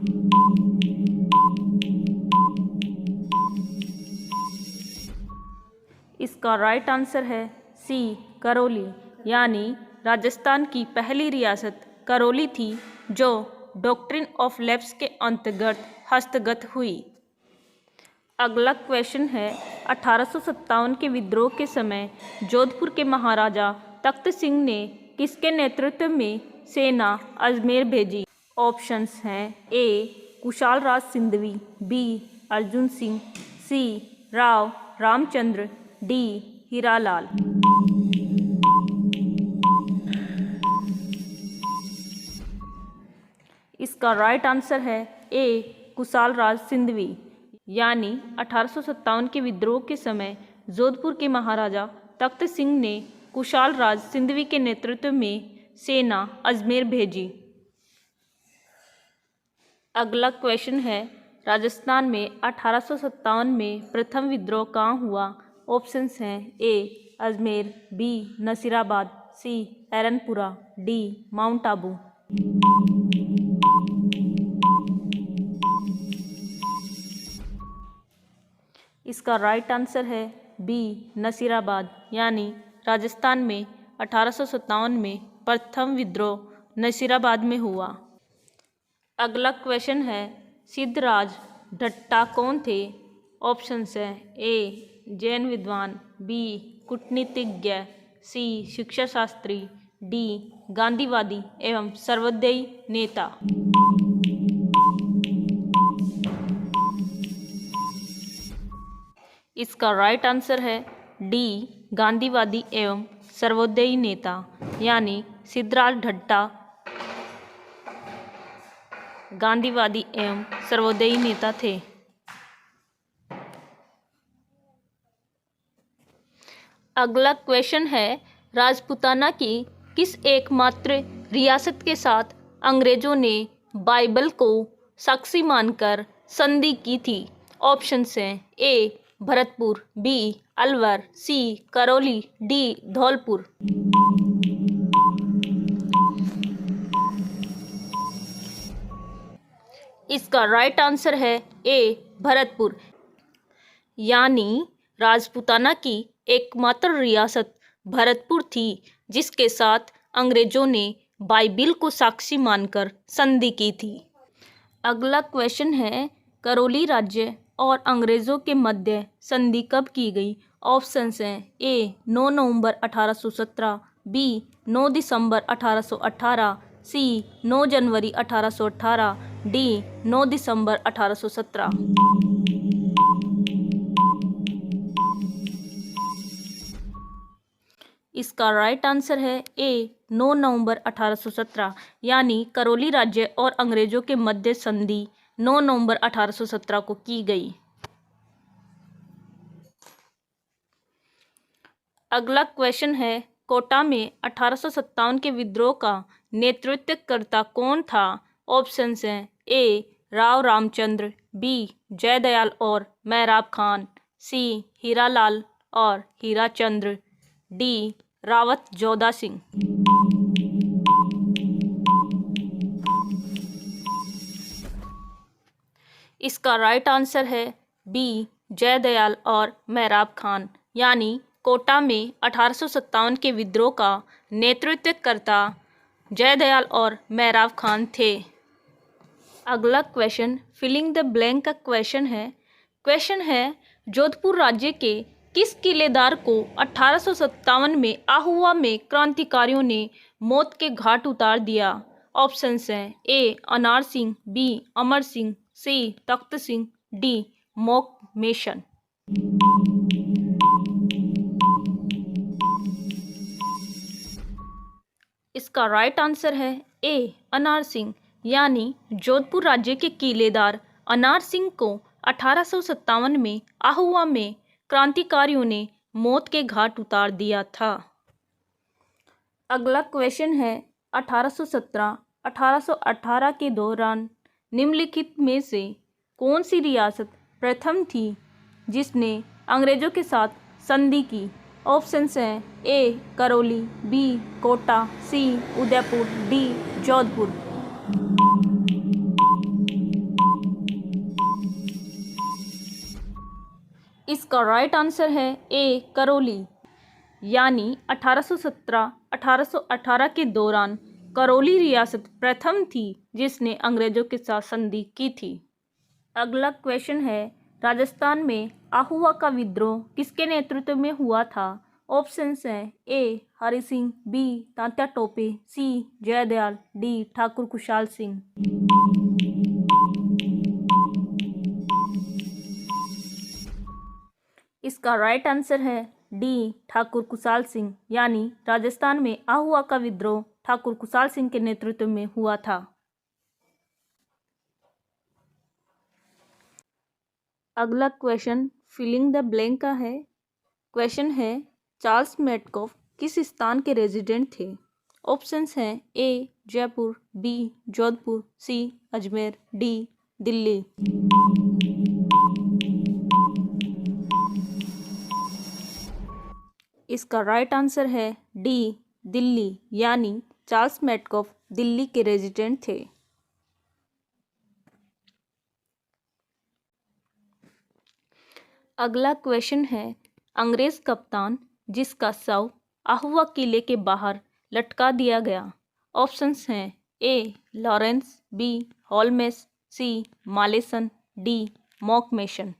इसका राइट आंसर है सी करौली, यानी राजस्थान की पहली रियासत करौली थी जो डॉक्ट्रिन ऑफ लैप्स के अंतर्गत हस्तगत हुई। अगला क्वेश्चन है, 1857 के विद्रोह के समय जोधपुर के महाराजा तख्त सिंह ने किसके नेतृत्व में सेना अजमेर भेजी? ऑप्शंस हैं ए कुशाल राज सिंधवी, बी अर्जुन सिंह, सी राव रामचंद्र, डी हीरालाल। इसका राइट आंसर है ए कुशाल राज सिंधवी, यानी 1857 के विद्रोह के समय जोधपुर के महाराजा तख्त सिंह ने कुशाल राज सिंधवी के नेतृत्व में सेना अजमेर भेजी। अगला क्वेश्चन है, राजस्थान में 1857 में प्रथम विद्रोह कहाँ हुआ? ऑप्शंस हैं ए अजमेर, बी नसीराबाद, सी एरनपुरा, डी माउंट आबू। इसका राइट आंसर है बी नसीराबाद, यानी राजस्थान में 1857 में प्रथम विद्रोह नसीराबाद में हुआ। अगला क्वेश्चन है, सिद्धराज ढट्टा कौन थे? ऑप्शंस हैं ए जैन विद्वान, बी कूटनीतिज्ञ, सी शिक्षा शास्त्री, डी गांधीवादी एवं सर्वोदयी नेता। इसका राइट आंसर है डी गांधीवादी एवं सर्वोदयी नेता, यानी सिद्धराज ढट्टा गांधीवादी एवं सर्वोदयी नेता थे। अगला क्वेश्चन है, राजपूताना की किस एकमात्र रियासत के साथ अंग्रेजों ने बाइबल को साक्षी मानकर संधि की थी? ऑप्शंस हैं ए भरतपुर, बी अलवर, सी करौली, डी धौलपुर। इसका राइट आंसर है ए भरतपुर, यानी राजपूताना की एकमात्र रियासत भरतपुर थी जिसके साथ अंग्रेजों ने बाइबिल को साक्षी मानकर संधि की थी। अगला क्वेश्चन है, करौली राज्य और अंग्रेज़ों के मध्य संधि कब की गई? ऑप्शंस हैं ए 9 नवंबर 1817, बी 9 दिसंबर 1818, सी 9 जनवरी 1818, डी 9 दिसंबर 1817। इसका राइट आंसर है ए 9 नवंबर 1817, यानी करौली राज्य और अंग्रेजों के मध्य संधि 9 नवंबर 1817 को की गई। अगला क्वेश्चन है, कोटा में 1857 के विद्रोह का नेतृत्वकर्ता कौन था? ऑप्शंस हैं ए राव रामचंद्र, बी जयदयाल और मेहराब खान, सी हीरालाल और हीराचंद्र, डी रावत जोधा सिंह। इसका राइट आंसर है बी जयदयाल और मेहराब खान, यानी कोटा में 1857 के विद्रोह का नेतृत्वकर्ता जयदयाल और मेहराब खान थे। अगला क्वेश्चन फिलिंग द ब्लैंक का क्वेश्चन है जोधपुर राज्य के किस किलेदार को 1857 में आहुआ में क्रांतिकारियों ने मौत के घाट उतार दिया? ऑप्शंस हैं ए अनार सिंह, बी अमर सिंह, सी तख्त सिंह, डी मोकमेशन। इसका राइट आंसर है ए अनार सिंह, यानी जोधपुर राज्य के किलेदार अनार सिंह को 1857 में आहुआ में क्रांतिकारियों ने मौत के घाट उतार दिया था। अगला क्वेश्चन है 1817-1818 के दौरान निम्नलिखित में से कौन सी रियासत प्रथम थी जिसने अंग्रेजों के साथ संधि की? ऑप्शंस हैं ए करौली, बी कोटा, सी उदयपुर, डी जोधपुर। इसका राइट आंसर है ए करौली, यानी 1817-1818 के दौरान करौली रियासत प्रथम थी जिसने अंग्रेजों के साथ संधि की थी। अगला क्वेश्चन है राजस्थान में आहुआ का विद्रोह किसके नेतृत्व में हुआ था? ऑप्शंस हैं ए हरि सिंह, बी तात्या टोपे, सी जयदयाल, डी ठाकुर खुशहाल सिंह। इसका राइट आंसर है डी ठाकुर खुशहाल सिंह, यानी राजस्थान में आहुआ का विद्रोह ठाकुर खुशहाल सिंह के नेतृत्व में हुआ था। अगला क्वेश्चन फिलिंग द ब्लैंक का है। क्वेश्चन है चार्ल्स मेटकॉफ किस स्थान के रेजिडेंट थे? ऑप्शंस हैं ए जयपुर, बी जोधपुर, सी अजमेर, डी दिल्ली। इसका राइट आंसर है डी दिल्ली, यानी चार्ल्स मेटकॉफ दिल्ली के रेजिडेंट थे। अगला क्वेश्चन है अंग्रेज कप्तान जिसका शव आहुआ किले के बाहर लटका दिया गया। ऑप्शंस हैं ए लॉरेंस, बी होल्मेस, सी मालेसन, डी मॉकमेशन।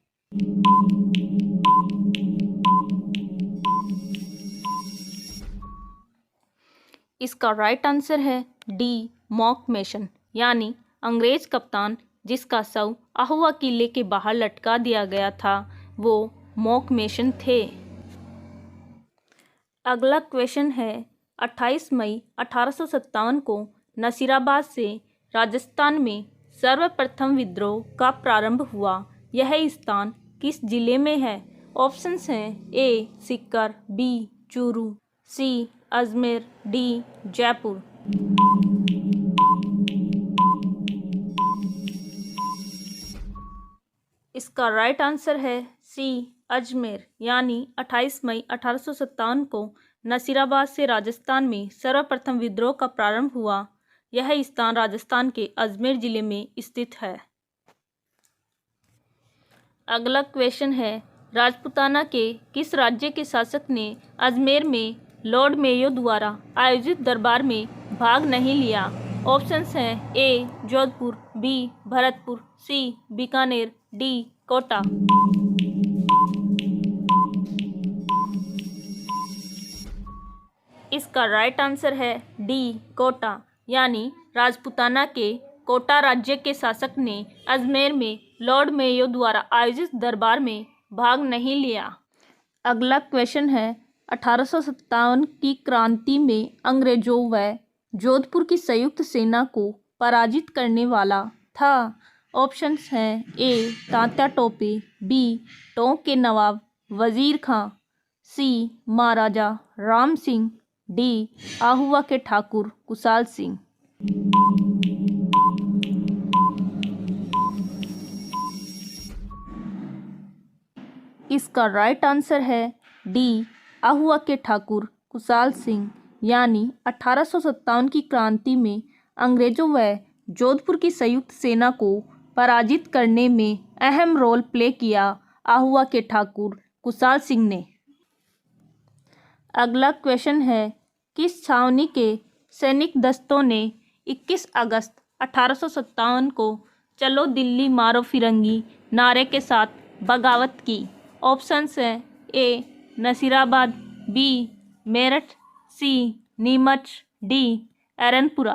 इसका राइट आंसर है डी मॉकमेशन, यानी अंग्रेज कप्तान जिसका शव आहुआ किले के बाहर लटका दिया गया था वो मॉकमेशन थे। अगला क्वेश्चन है 28 मई 1857 को नसीराबाद से राजस्थान में सर्वप्रथम विद्रोह का प्रारंभ हुआ। यह स्थान किस जिले में है? ऑप्शंस हैं ए सीकर, बी चूरू, सी अजमेर, डी जयपुर। इसका राइट आंसर है सी अजमेर, यानी 28 मई 1857 को नसीराबाद से राजस्थान में सर्वप्रथम विद्रोह का प्रारंभ हुआ। यह स्थान राजस्थान के अजमेर जिले में स्थित है। अगला क्वेश्चन है राजपूताना के किस राज्य के शासक ने अजमेर में लॉर्ड मेयो द्वारा आयोजित दरबार में भाग नहीं लिया? ऑप्शंस हैं A Jodhpur, B Bharatpur, C Bikaner, D Kota. इसका राइट आंसर है डी कोटा, यानी राजपूताना के कोटा राज्य के शासक ने अजमेर में लॉर्ड मेयो द्वारा आयोजित दरबार में भाग नहीं लिया। अगला क्वेश्चन है 1857 की क्रांति में अंग्रेजों व जोधपुर की संयुक्त सेना को पराजित करने वाला था। ऑप्शंस हैं ए तात्या टोपे, बी टोंक के नवाब वजीर खां, सी महाराजा राम सिंह, डी आहुआ के ठाकुर कुशाल सिंह। इसका राइट आंसर है डी आहुआ के ठाकुर कुशाल सिंह, यानी 1857 की क्रांति में अंग्रेजों व जोधपुर की संयुक्त सेना को पराजित करने में अहम रोल प्ले किया आहुआ के ठाकुर कुशाल सिंह ने। अगला क्वेश्चन है किस छावनी के सैनिक दस्तों ने 21 अगस्त 1857 को चलो दिल्ली मारो फिरंगी नारे के साथ बगावत की? ऑप्शंस हैं ए नसीराबाद, बी मेरठ, सी नीमच, डी एरनपुरा।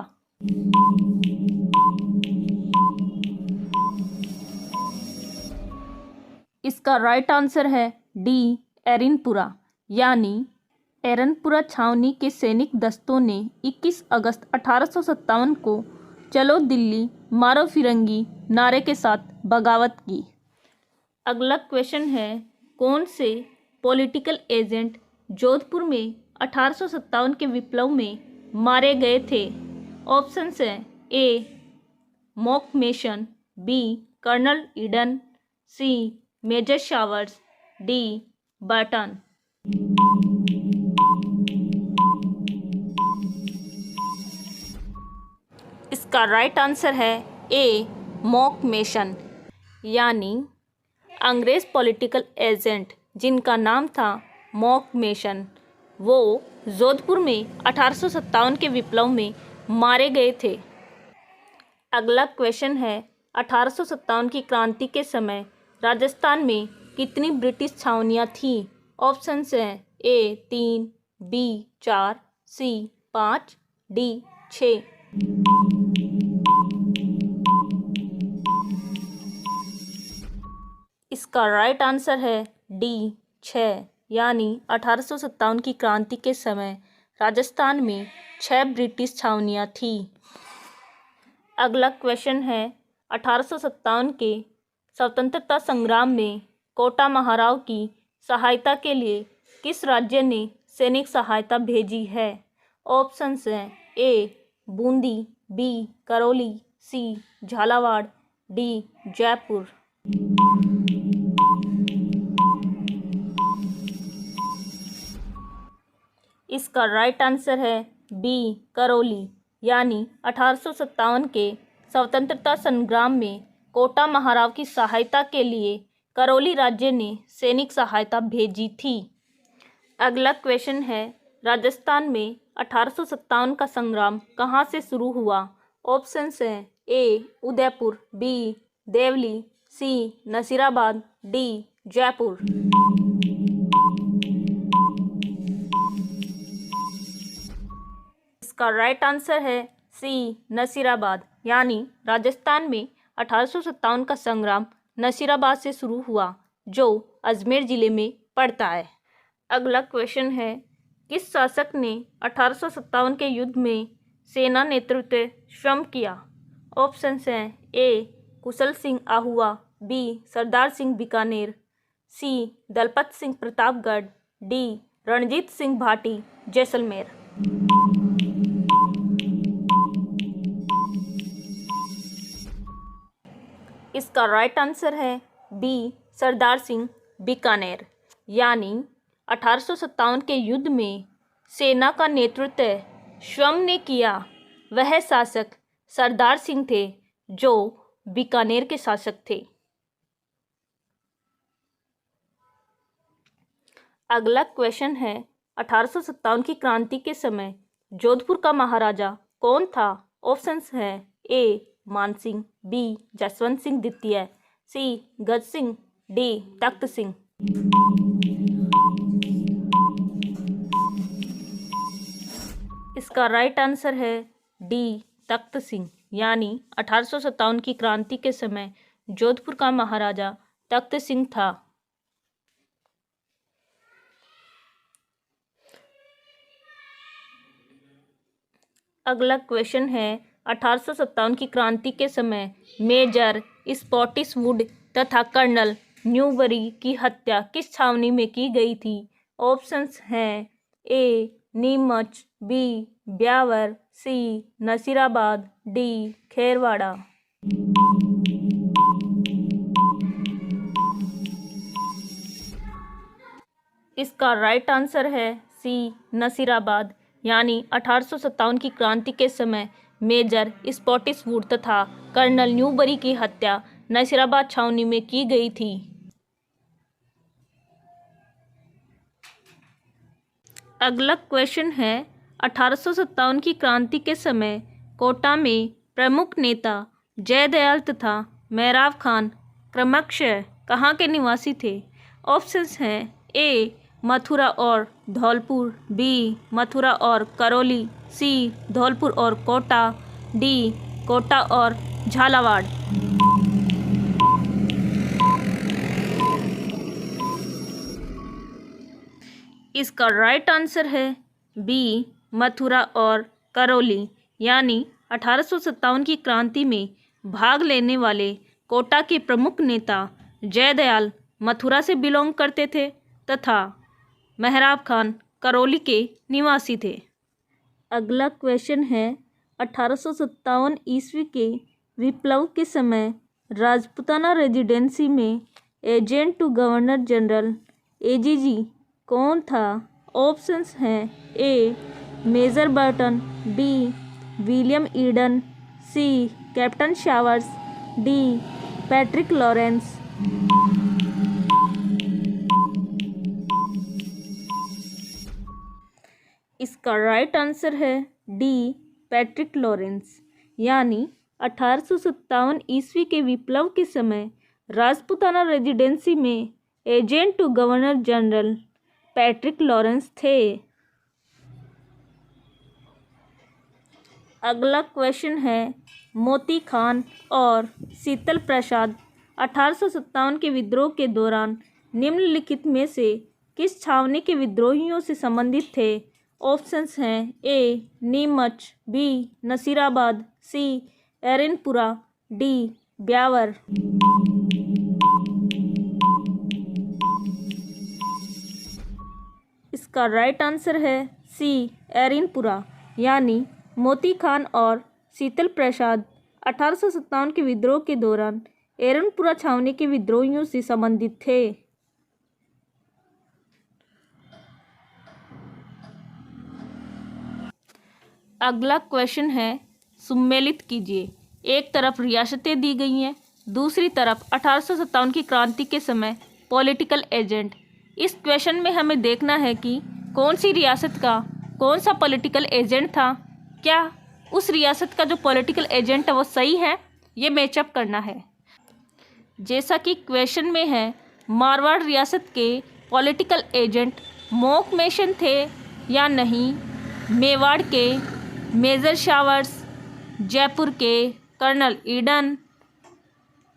इसका राइट आंसर है डी एरनपुरा, यानी एरनपुरा छावनी के सैनिक दस्तों ने 21 अगस्त 1857 को चलो दिल्ली मारो फिरंगी नारे के साथ बगावत की। अगला क्वेश्चन है कौन से पॉलिटिकल एजेंट जोधपुर में 1857 के विप्लव में मारे गए थे? ऑप्शंस हैं A Monck Mason, B colonel Eden, C major Showers, D Burton. इसका राइट आंसर है ए मॉक मेसन, यानी अंग्रेज पॉलिटिकल एजेंट जिनका नाम था मॉक मेसन, वो जोधपुर में 1857 के विप्लव में मारे गए थे। अगला क्वेश्चन है 1857 की क्रांति के समय राजस्थान में कितनी ब्रिटिश छावनियाँ थीं? ऑप्शंस हैं ए 3, बी 4, सी 5, डी 6। इसका राइट आंसर है डी 6, यानी 1857 की क्रांति के समय राजस्थान में 6 ब्रिटिश छावनियाँ थीं। अगला क्वेश्चन है 1857 के स्वतंत्रता संग्राम में कोटा महाराव की सहायता के लिए किस राज्य ने सैनिक सहायता भेजी है? ऑप्शंस हैं ए बूंदी, बी करौली, सी झालावाड़, डी जयपुर। इसका राइट आंसर है बी करौली, यानी 1857 के स्वतंत्रता संग्राम में कोटा महाराव की सहायता के लिए करौली राज्य ने सैनिक सहायता भेजी थी। अगला क्वेश्चन है राजस्थान में 1857 का संग्राम कहाँ से शुरू हुआ? ऑप्शंस हैं ए उदयपुर, बी देवली, सी नसीराबाद, डी जयपुर। इसका राइट आंसर है सी नसीराबाद, यानी राजस्थान में 1857 का संग्राम नसीराबाद से शुरू हुआ, जो अजमेर ज़िले में पड़ता है। अगला क्वेश्चन है किस शासक ने 1857 के युद्ध में सेना नेतृत्व स्वयं किया? ऑप्शंस हैं ए कुशल सिंह आहुआ, बी सरदार सिंह बीकानेर, सी दलपत सिंह प्रतापगढ़, डी रणजीत सिंह भाटी जैसलमेर। इसका राइट आंसर है बी सरदार सिंह बीकानेर, यानी 1857 के युद्ध में सेना का नेतृत्व स्वयं ने किया। वह शासक सरदार सिंह थे जो बीकानेर के शासक थे। अगला क्वेश्चन है 1857 की क्रांति के समय जोधपुर का महाराजा कौन था? ऑप्शंस हैं ए मानसिंह, बी जसवंत सिंह द्वितीय, सी गज सिंह, डी तख्त सिंह। इसका राइट आंसर है डी तख्त सिंह, यानी 1857 की क्रांति के समय जोधपुर का महाराजा तख्त सिंह था। अगला क्वेश्चन है 1857 की क्रांति के समय मेजर स्पॉटिसवुड तथा कर्नल न्यूबरी की हत्या किस छावनी में की गई थी? ऑप्शंस हैं ए नीमच, बी ब्यावर, सी नसीराबाद, डी खेरवाड़ा। इसका राइट आंसर है सी नसीराबाद, यानी 1857 की क्रांति के समय मेजर स्पॉटिसवुड तथा कर्नल न्यूबरी की हत्या नसीराबाद छावनी में की गई थी। अगला क्वेश्चन है 1857 की क्रांति के समय कोटा में प्रमुख नेता जयदयाल तथा मेहराब खान क्रमशः कहाँ के निवासी थे? ऑप्शंस हैं ए मथुरा और धौलपुर, बी मथुरा और करौली, सी धौलपुर और कोटा, डी कोटा और झालावाड़। इसका राइट आंसर है बी मथुरा और करौली, यानी 1857 की क्रांति में भाग लेने वाले कोटा के प्रमुख नेता जयदयाल मथुरा से बिलोंग करते थे तथा मेहराब खान करौली के निवासी थे। अगला क्वेश्चन है 1857 ईस्वी के विप्लव के समय राजपूताना रेजिडेंसी में agent to governor general AGG कौन था? ऑप्शंस हैं A major Burton, B William Eden, C captain Showers, D Patrick Lawrence. इसका राइट आंसर है डी पैट्रिक लॉरेंस, यानी 1857 ईस्वी के विप्लव के समय राजपूताना रेजिडेंसी में agent to governor general Patrick Lawrence थे। अगला क्वेश्चन है मोती खान और शीतल प्रसाद 1857 के विद्रोह के दौरान निम्नलिखित में से किस छावनी के विद्रोहियों से संबंधित थे? ऑप्शंस हैं ए नीमच, बी नसीराबाद, सी एरनपुरा, डी ब्यावर। इसका राइट आंसर है सी एरनपुरा, यानी मोती खान और शीतल प्रसाद 1857 के विद्रोह के दौरान एरनपुरा छावनी के विद्रोहियों से संबंधित थे। अगला क्वेश्चन है सुमेलित कीजिए। एक तरफ रियासतें दी गई हैं, दूसरी तरफ 1857 की क्रांति के समय पॉलिटिकल एजेंट। इस क्वेश्चन में हमें देखना है कि कौन सी रियासत का कौन सा पॉलिटिकल एजेंट था, क्या उस रियासत का जो पॉलिटिकल एजेंट है वो सही है, ये मैचअप करना है। जैसा कि क्वेश्चन में है, मारवाड़ रियासत के पॉलिटिकल एजेंट मोकमेशन थे या नहीं, मेवाड़ के मेजर शावर्स, जयपुर के कर्नल ईडन,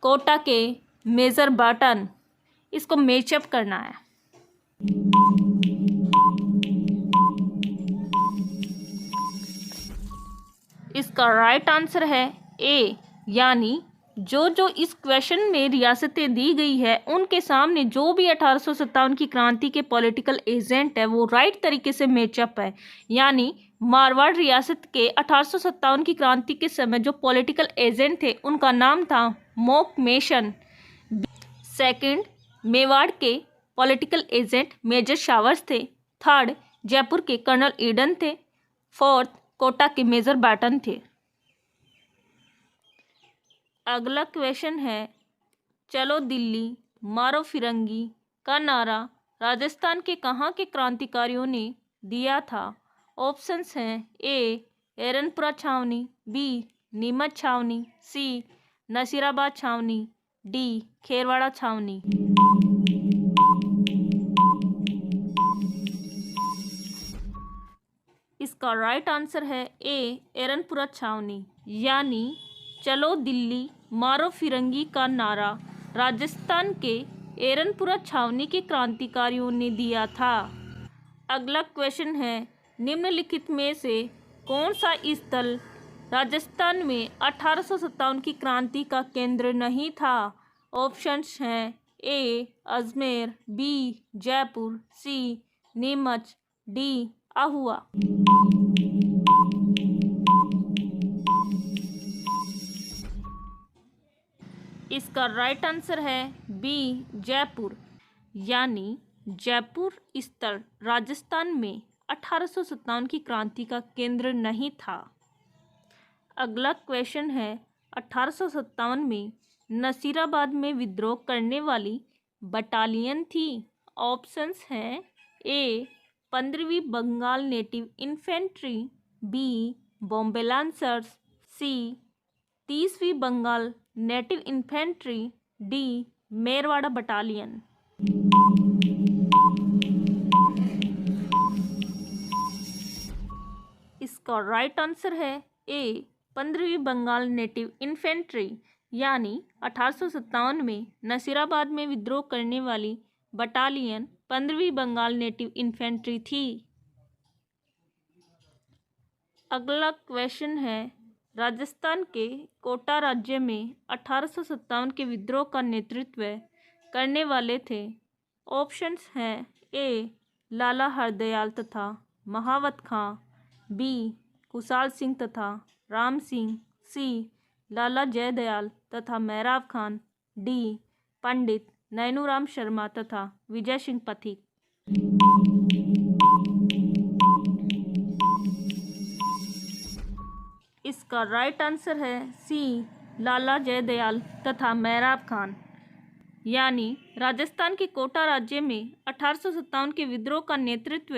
कोटा के मेजर बर्टन। इसको मैचअप करना है। इसका राइट आंसर है ए, यानी जो इस क्वेश्चन में रियासतें दी गई है उनके सामने जो भी 1857 की क्रांति के पॉलिटिकल एजेंट है वो राइट तरीके से मैचअप है। यानी मारवाड़ रियासत के 1857 की क्रांति के समय जो पॉलिटिकल एजेंट थे उनका नाम था मोकमेशन। सेकंड, मेवाड़ के पॉलिटिकल एजेंट मेजर शावर्स थे। थर्ड, जयपुर के कर्नल ईडन थे। फोर्थ, कोटा के मेजर बर्टन थे। अगला क्वेश्चन है, चलो दिल्ली मारो फिरंगी का नारा राजस्थान के कहाँ के क्रांतिकारियों ने दिया था? ऑप्शंस हैं ए एरनपुरा छावनी, बी नीमच छावनी, सी नसीराबाद छावनी, डी खेरवाड़ा छावनी। इसका राइट आंसर है ए एरनपुरा छावनी, यानी चलो दिल्ली मारो फिरंगी का नारा राजस्थान के एरनपुरा छावनी के क्रांतिकारियों ने दिया था। अगला क्वेश्चन है, निम्नलिखित में से कौन सा स्थल राजस्थान में 1857 की क्रांति का केंद्र नहीं था? ऑप्शंस हैं ए अजमेर, बी जयपुर, सी नीमच, डी आहुआ। इसका राइट आंसर है बी जयपुर, यानी जयपुर स्थल राजस्थान में 1857 की क्रांति का केंद्र नहीं था। अगला क्वेश्चन है, 1857 में नसीराबाद में विद्रोह करने वाली बटालियन थी। ऑप्शंस हैं ए 15वीं Bengal native infantry, B Bombay lancers, C 30वीं Bengal native infantry, D Merwara battalion. इसका राइट आंसर है ए 15वीं बंगाल नेटिव इन्फेंट्री, यानी 1857 में नसीराबाद में विद्रोह करने वाली बटालियन 15वीं बंगाल नेटिव इन्फेंट्री थी। अगला क्वेश्चन है, राजस्थान के कोटा राज्य में 1857 के विद्रोह का नेतृत्व करने वाले थे। ऑप्शंस हैं ए लाला हरदयाल तथा महावत खां, बी खुशाल सिंह तथा राम सिंह, सी लाला जयदयाल तथा मेहराब खान, डी पंडित नैनूराम शर्मा तथा विजय सिंह पथिक। इसका राइट आंसर है सी लाला जयदयाल तथा मेहराब खान, यानी राजस्थान के कोटा राज्य में 1857 के विद्रोह का नेतृत्व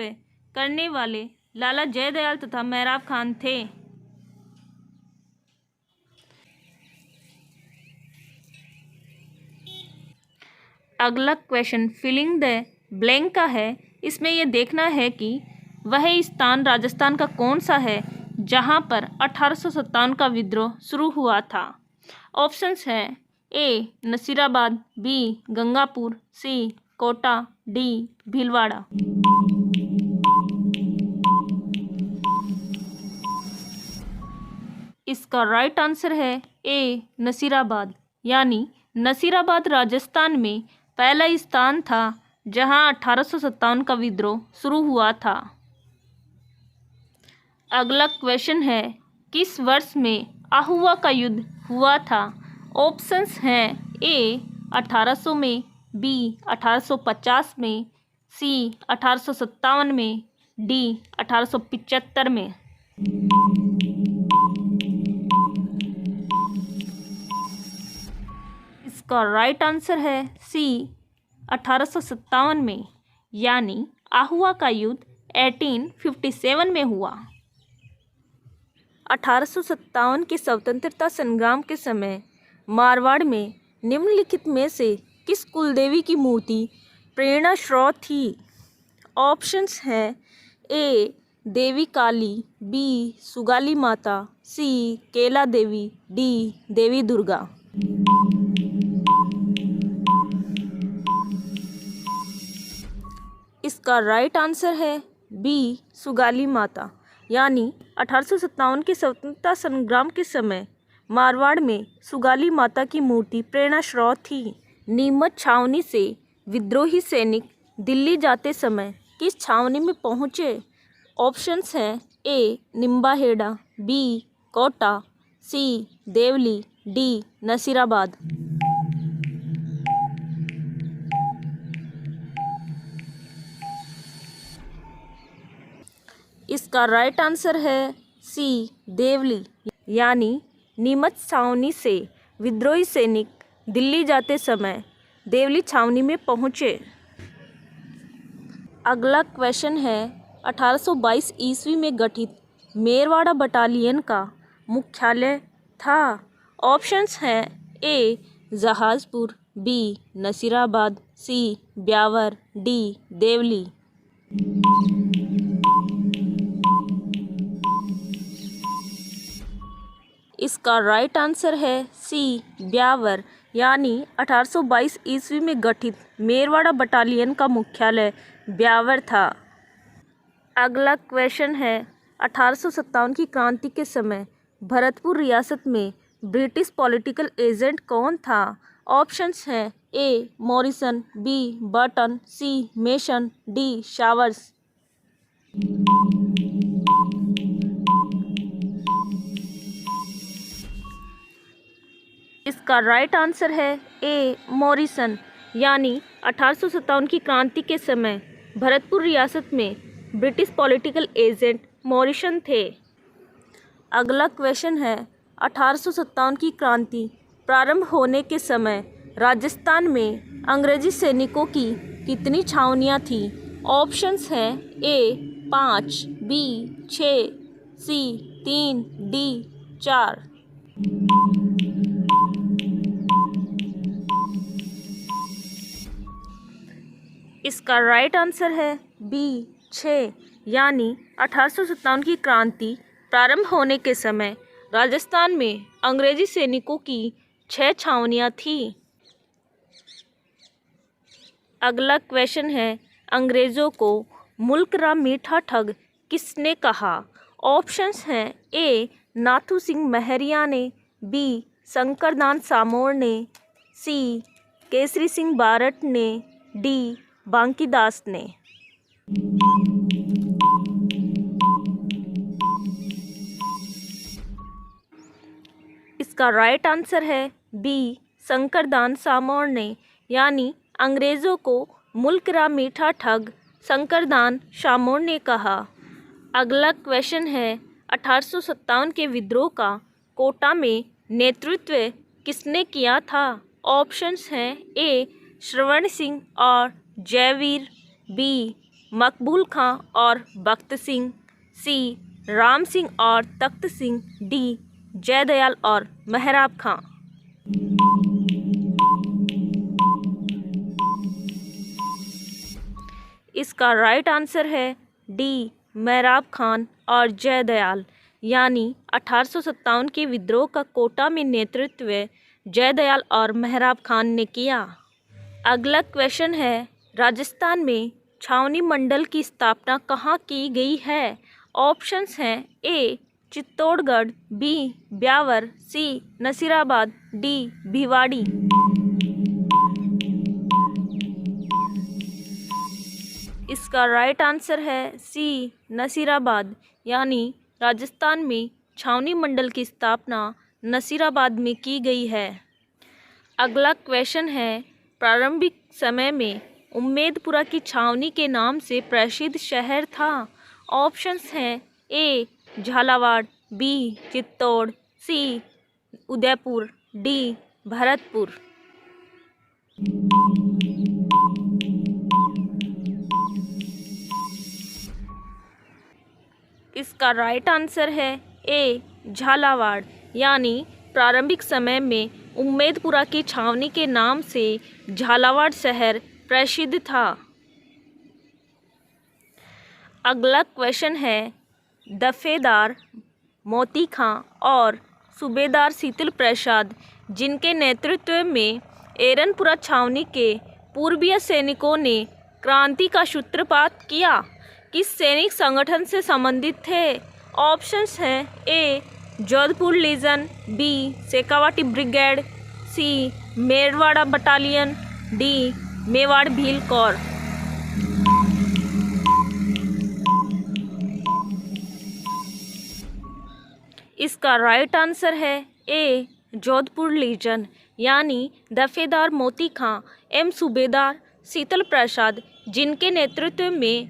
करने वाले लाला जयदयाल तथा मेहराब खान थे। अगला क्वेश्चन फिलिंग द ब्लैंक का है। इसमें यह देखना है कि वह स्थान राजस्थान का कौन सा है जहां पर 1857 का विद्रोह शुरू हुआ था। ऑप्शंस हैं ए नसीराबाद, बी गंगापुर, सी कोटा, डी भीलवाड़ा। इसका राइट आंसर है ए नसीराबाद, यानी नसीराबाद राजस्थान में पहला स्थान था जहां 1857 का विद्रोह शुरू हुआ था। अगला क्वेश्चन है, किस वर्ष में आहुआ का युद्ध हुआ था। ऑप्शंस हैं ए 1800 में, बी 1850 में, सी 1857 में, डी 1875 में। इसका राइट आंसर है सी 1857 में, यानी आहुआ का युद्ध 1857 में हुआ। 1857 के स्वतंत्रता संग्राम के समय मारवाड़ में निम्नलिखित में से किस कुलदेवी की मूर्ति प्रेरणा स्रोत थी। ऑप्शंस हैं ए देवी काली, बी सुगाली माता, सी केला देवी, डी देवी दुर्गा। इसका राइट आंसर है बी सुगाली माता, यानी 1857 के स्वतंत्रता संग्राम के समय मारवाड़ में सुगाली माता की मूर्ति प्रेरणा स्रोत थी। नीमच छावनी से विद्रोही सैनिक दिल्ली जाते समय किस छावनी में पहुँचे। ऑप्शंस हैं ए निम्बाहेड़ा, बी कोटा, सी देवली, डी नसीराबाद। इसका राइट आंसर है सी देवली, यानी नीमच छावनी से विद्रोही सैनिक दिल्ली जाते समय देवली छावनी में पहुँचे। अगला क्वेश्चन है, 1822 ईस्वी में गठित मेरवाड़ा बटालियन का मुख्यालय था? ऑप्शंस हैं ए जहाजपुर, बी नसीराबाद, सी ब्यावर, डी देवली। इसका राइट आंसर है सी ब्यावर, यानी 1822 ईस्वी में गठित मेरवाड़ा बटालियन का मुख्यालय ब्यावर था। अगला क्वेश्चन है 1857 की क्रांति के समय भरतपुर रियासत में ब्रिटिश पॉलिटिकल एजेंट कौन था? ऑप्शंस हैं ए मॉरिसन, बी बर्टन, सी मेसन, डी शावर्स। इसका राइट आंसर है ए मॉरिसन, यानी 1857 की क्रांति के समय भरतपुर रियासत में ब्रिटिश पॉलिटिकल एजेंट मॉरिसन थे। अगला क्वेश्चन है 1857 की क्रांति प्रारंभ होने के समय राजस्थान में अंग्रेजी सैनिकों की कितनी छावनियां थीं? ऑप्शंस हैं ए 5, बी 6, सी 3, डी 4। इसका राइट आंसर है बी 6, यानी 1857 की क्रांति प्रारंभ होने के समय राजस्थान में अंग्रेजी सैनिकों की 6 छावनियां थीं। अगला क्वेश्चन है अंग्रेज़ों को मुल्क रा मीठा ठग किसने कहा? ऑप्शंस हैं ए नाथू सिंह महरिया ने, बी शंकरदान सामोर ने, सी केसरी सिंह बारट ने, डी बांकीदास ने। इसका राइट आंसर है बी शंकरदान सामोर ने, यानी अंग्रेज़ों को मुल्क रा मीठा ठग शंकरदान सामोर ने कहा। अगला क्वेश्चन है 1857 के विद्रोह का कोटा में नेतृत्व किसने किया था? ऑप्शंस हैं ए श्रवण सिंह और जयवीर, बी मकबूल खां और बख्त सिंह, सी राम सिंह और तख्त सिंह, डी जयदयाल और मेहराब खां। इसका राइट आंसर है डी मेहराब खान और जयदयाल, यानी 1857 के विद्रोह का कोटा में नेतृत्व जयदयाल और मेहराब खान ने किया। अगला क्वेश्चन है राजस्थान में छावनी मंडल की स्थापना कहाँ की गई है? ऑप्शंस हैं ए चित्तौड़गढ़, बी ब्यावर, सी नसीराबाद, डी भिवाड़ी। इसका राइट आंसर है सी नसीराबाद, यानी राजस्थान में छावनी मंडल की स्थापना नसीराबाद में की गई है। अगला क्वेश्चन है प्रारंभिक समय में उम्मेदपुरा की छावनी के नाम से प्रसिद्ध शहर था? ऑप्शंस हैं ए झालावाड़, बी चित्तौड़, सी उदयपुर, डी भरतपुर। इसका राइट आंसर है ए झालावाड़, यानी प्रारंभिक समय में उम्मेदपुरा की छावनी के नाम से झालावाड़ शहर प्रसिद्ध था। अगला क्वेश्चन है दफेदार मोती खां और सूबेदार शीतल प्रसाद, जिनके नेतृत्व में एरनपुरा छावनी के पूर्वीय सैनिकों ने क्रांति का सूत्रपात किया, किस सैनिक संगठन से संबंधित थे? ऑप्शंस हैं A Jodhpur legion, B Shekhawati brigade, C Merwara battalion, D Mewar Bhil corps. इसका राइट आंसर है ए जोधपुर लीजन, यानी दफेदार मोती खां एवं सूबेदार शीतल प्रसाद, जिनके नेतृत्व में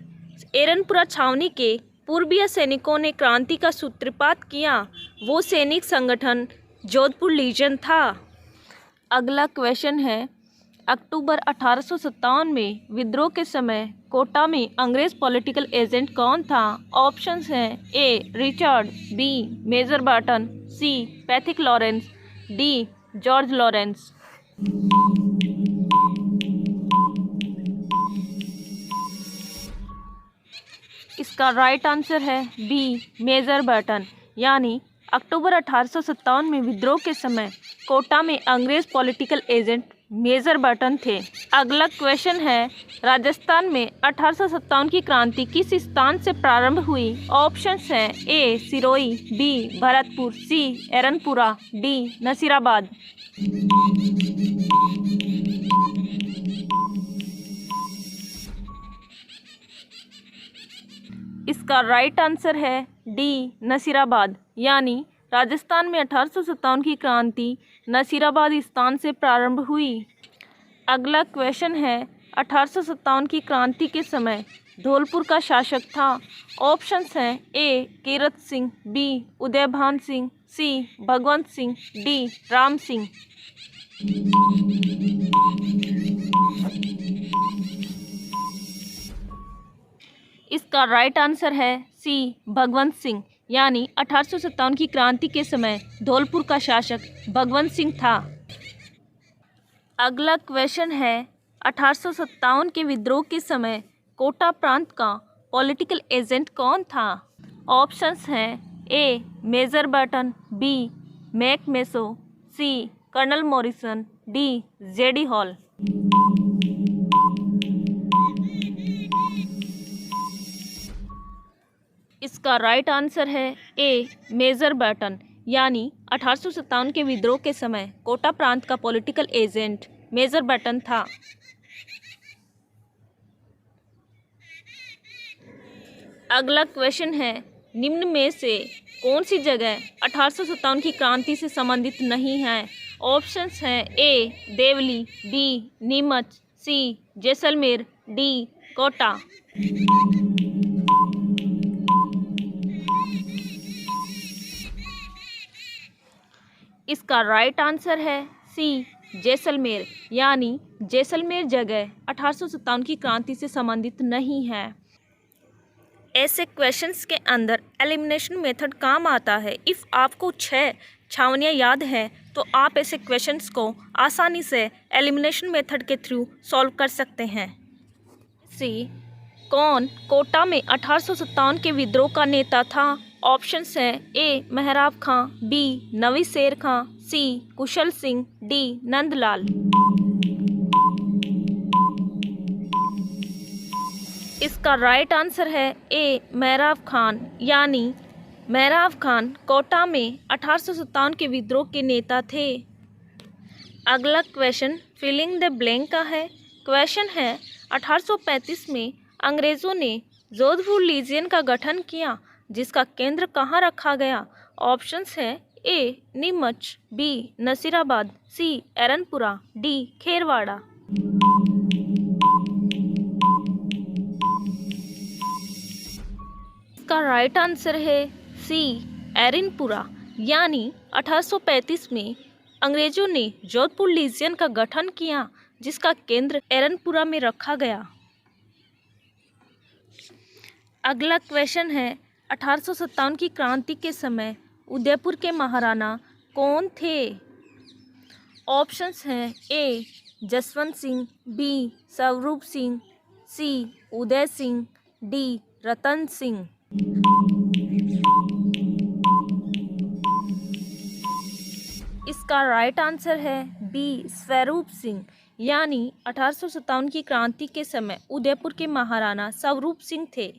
एरनपुरा छावनी के पूर्वीय सैनिकों ने क्रांति का सूत्रपात किया, वो सैनिक संगठन जोधपुर लीजन था। अगला क्वेश्चन है अक्टूबर 1857 में विद्रोह के समय कोटा में अंग्रेज पॉलिटिकल एजेंट कौन था? ऑप्शंस हैं A Richard, B major Burton, C Patrick Lawrence, D George Lawrence. इसका राइट आंसर है बी मेजर बर्टन, यानी अक्टूबर 1857 में विद्रोह के समय कोटा में अंग्रेज पॉलिटिकल एजेंट मेजर बर्टन थे। अगला क्वेश्चन है, राजस्थान में 1857 की क्रांति किस स्थान से प्रारंभ हुई? ऑप्शंस हैं ए सिरोही, बी भरतपुर, सी एरनपुरा, डी नसीराबाद। इसका राइट आंसर है डी नसीराबाद, यानी राजस्थान में 1857 की क्रांति नसीराबाद स्थान से प्रारंभ हुई। अगला क्वेश्चन है, 1857 की क्रांति के समय धौलपुर का शासक था। ऑप्शंस हैं ए कीरत सिंह, बी उदयभान सिंह, सी भगवंत सिंह, डी राम सिंह। इसका राइट आंसर है सी भगवंत सिंह, यानी 1857 की क्रांति के समय धौलपुर का शासक भगवंत सिंह था। अगला क्वेश्चन है, 1857 के विद्रोह के समय कोटा प्रांत का पॉलिटिकल एजेंट कौन था? ऑप्शंस हैं A major Burton, B Monck Mason, C colonel Morrison, D J D Hall. इसका राइट आंसर है ए मेजर बर्टन, यानी 1857 के विद्रोह के समय कोटा प्रांत का पॉलिटिकल एजेंट मेजर बर्टन था। अगला क्वेश्चन है, निम्न में से कौन सी जगह 1857 की क्रांति से संबंधित नहीं है? ऑप्शंस हैं ए देवली, बी नीमच, सी जैसलमेर, डी कोटा। इसका राइट आंसर है सी जैसलमेर, यानी जैसलमेर जगह 1857 की क्रांति से संबंधित नहीं है। ऐसे क्वेश्चंस के अंदर एलिमिनेशन मेथड काम आता है। इफ़ आपको 6 छावनियाँ याद हैं तो आप ऐसे क्वेश्चंस को आसानी से एलिमिनेशन मेथड के थ्रू सॉल्व कर सकते हैं। सी कौन कोटा में 1857 के विद्रोह का नेता था? ऑप्शंस हैं ए मेहराब खां, बी नवी शेर खां, सी कुशल सिंह, डी नंदलाल। इसका राइट आंसर है ए मेहराब खान, यानी मेहराब खान कोटा में 1857 के विद्रोह के नेता थे। अगला क्वेश्चन फिलिंग द ब्लैंक का है। क्वेश्चन है, 1835 में अंग्रेज़ों ने जोधपुर लीजियन का गठन किया, जिसका केंद्र कहाँ रखा गया? ऑप्शंस हैं ए नीमच, बी नसीराबाद, सी एरनपुरा, डी खेरवाड़ा। इसका राइट आंसर है सी एरनपुरा, यानी 1835 में अंग्रेजों ने जोधपुर लीजियन का गठन किया, जिसका केंद्र एरनपुरा में रखा गया। अगला क्वेश्चन है, 1857 की क्रांति के समय उदयपुर के महाराणा कौन थे? ऑप्शंस हैं ए जसवंत सिंह, बी स्वरूप सिंह, सी उदय सिंह, डी रतन सिंह। इसका राइट आंसर है बी स्वरूप सिंह, यानी 1857 की क्रांति के समय उदयपुर के महाराणा स्वरूप सिंह थे।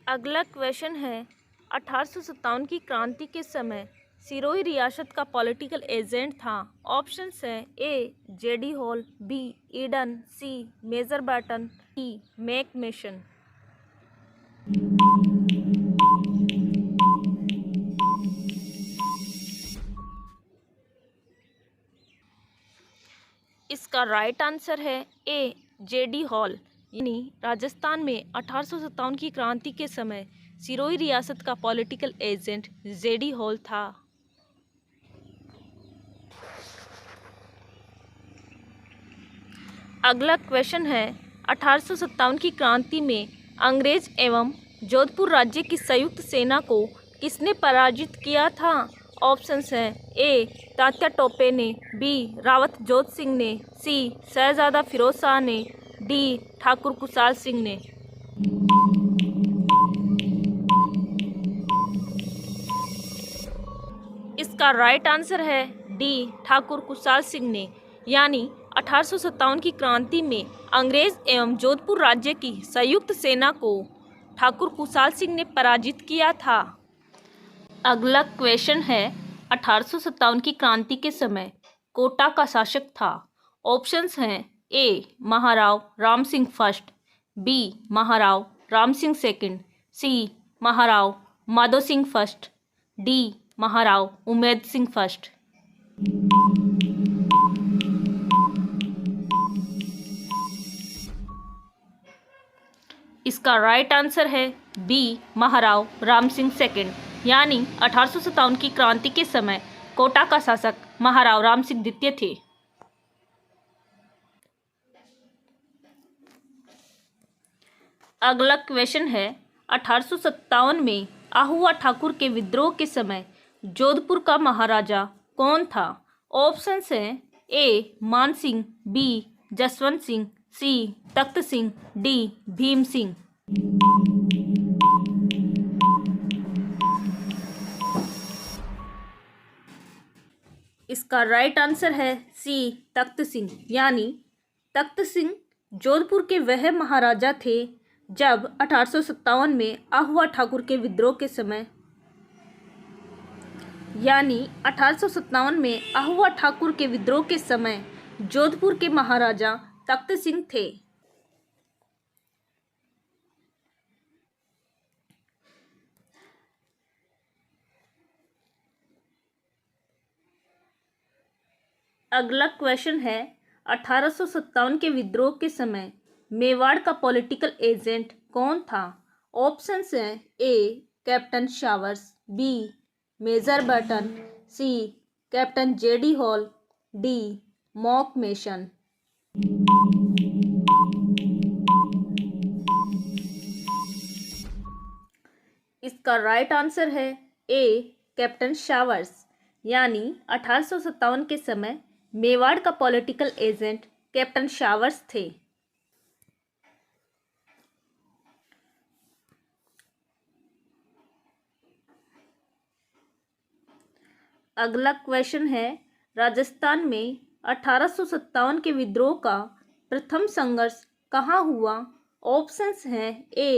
अगला क्वेश्चन है, 1857 की क्रांति के समय सिरोही रियासत का पॉलिटिकल एजेंट था। ऑप्शंस हैं A J D Hall, B Eden, C major Burton, D Monck Mason. इसका राइट आंसर है ए जेडी हॉल, यानी राजस्थान में 1857 की क्रांति के समय सिरोही रियासत का पॉलिटिकल एजेंट जेडी हॉल था। अगला क्वेश्चन है 1857 की क्रांति में अंग्रेज एवं जोधपुर राज्य की संयुक्त सेना को किसने पराजित किया था? ऑप्शंस हैं ए तात्या टोपे ने, बी रावत जोत सिंह ने, सी शहजादा फिरोज शाह ने, डी ठाकुर कुशाल सिंह ने। इसका राइट आंसर है डी ठाकुर कुशाल सिंह ने, यानी 1857 की क्रांति में अंग्रेज एवं जोधपुर राज्य की संयुक्त सेना को ठाकुर कुशाल सिंह ने पराजित किया था। अगला क्वेश्चन है 1857 की क्रांति के समय कोटा का शासक था। ऑप्शंस हैं A Maharao Ram Singh first, B Maharao Ram Singh second, C Maharao Madho Singh first, D Maharao Umed Singh first. इसका राइट आंसर है बी महाराव राम सिंह सेकंड, यानी 1857 की क्रांति के समय कोटा का शासक महाराव राम सिंह द्वितीय थे। अगला क्वेश्चन है 1857 में आहुआ ठाकुर के विद्रोह के समय जोधपुर का महाराजा कौन था? ऑप्शंस हैं ए मान सिंह, बी जसवंत सिंह, सी तख्त सिंह, डी भीम सिंह। इसका राइट आंसर है सी तख्त सिंह, यानी तख्त सिंह जोधपुर के वह महाराजा थे जब 1857 में आहुआ ठाकुर के विद्रोह के समय, यानी 1857 में आहुआ ठाकुर के विद्रोह के समय जोधपुर के महाराजा तख्त सिंह थे। अगला क्वेश्चन है 1857 के विद्रोह के समय मेवाड़ का पॉलिटिकल एजेंट कौन था? ऑप्शंस हैं A captain Showers, B major Burton, C captain JD Hall, D Monck Mason. इसका राइट आंसर है ए कैप्टन शावर्स, यानी 1857 के समय मेवाड़ का पॉलिटिकल एजेंट कैप्टन शावर्स थे। अगला क्वेश्चन है राजस्थान में 1857 के विद्रोह का प्रथम संघर्ष कहाँ हुआ? ऑप्शंस हैं ए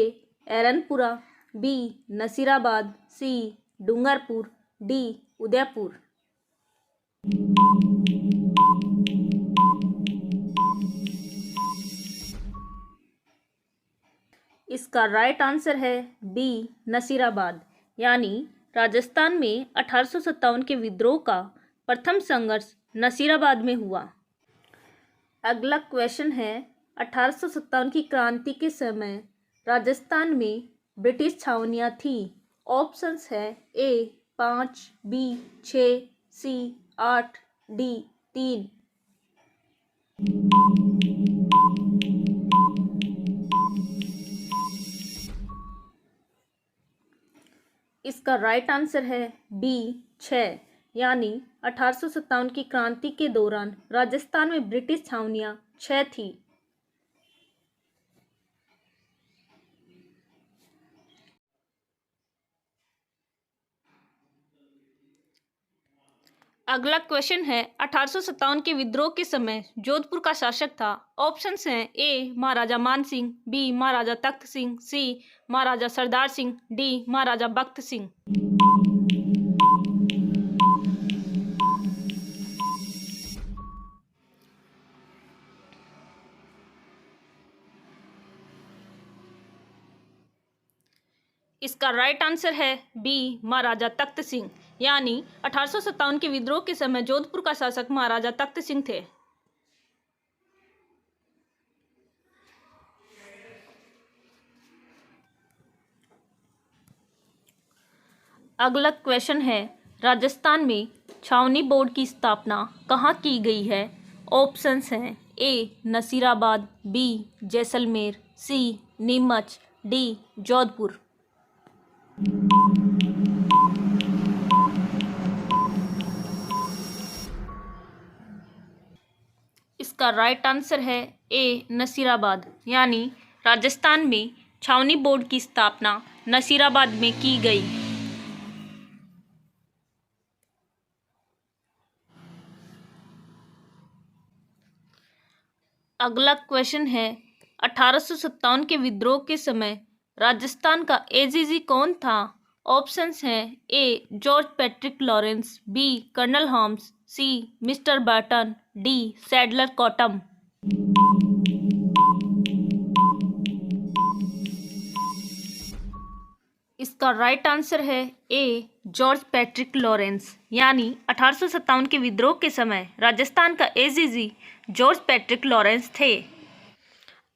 एरनपुरा, बी नसीराबाद, सी डूंगरपुर, डी उदयपुर। इसका राइट आंसर है बी नसीराबाद, यानी राजस्थान में 1857 के विद्रोह का प्रथम संघर्ष नसीराबाद में हुआ। अगला क्वेश्चन है 1857 की क्रांति के समय राजस्थान में ब्रिटिश छावनियाँ थी। ऑप्शंस है ए 5, बी 6, सी 8, डी 3। इसका राइट आंसर है बी 6, यानी 1857 की क्रांति के दौरान राजस्थान में ब्रिटिश छावनियाँ 6 थी। अगला क्वेश्चन है 1857 के विद्रोह के समय जोधपुर का शासक था। ऑप्शंस हैं ए महाराजा मान सिंह, बी महाराजा तख्त सिंह, सी महाराजा सरदार सिंह, डी महाराजा बख्त सिंह। इसका राइट आंसर है बी महाराजा तख्त सिंह, यानी 1857 के विद्रोह के समय जोधपुर का शासक महाराजा तख्त सिंह थे। अगला क्वेश्चन है राजस्थान में छावनी बोर्ड की स्थापना कहाँ की गई है? ऑप्शंस हैं ए नसीराबाद, बी जैसलमेर, सी नीमच, डी जोधपुर। इसका राइट आंसर है ए नसीराबाद, यानी राजस्थान में छावनी बोर्ड की स्थापना नसीराबाद में की गई। अगला क्वेश्चन है 1857 के विद्रोह के समय राजस्थान का एजीजी कौन था? ऑप्शंस हैं A George Patrick Lawrence, B colonel Holmes, C mister Burton, D Sadler Cottam. इसका राइट आंसर है ए जॉर्ज पैट्रिक लॉरेंस, यानी 1857 के विद्रोह के समय राजस्थान का एजीजी जॉर्ज पैट्रिक लॉरेंस थे।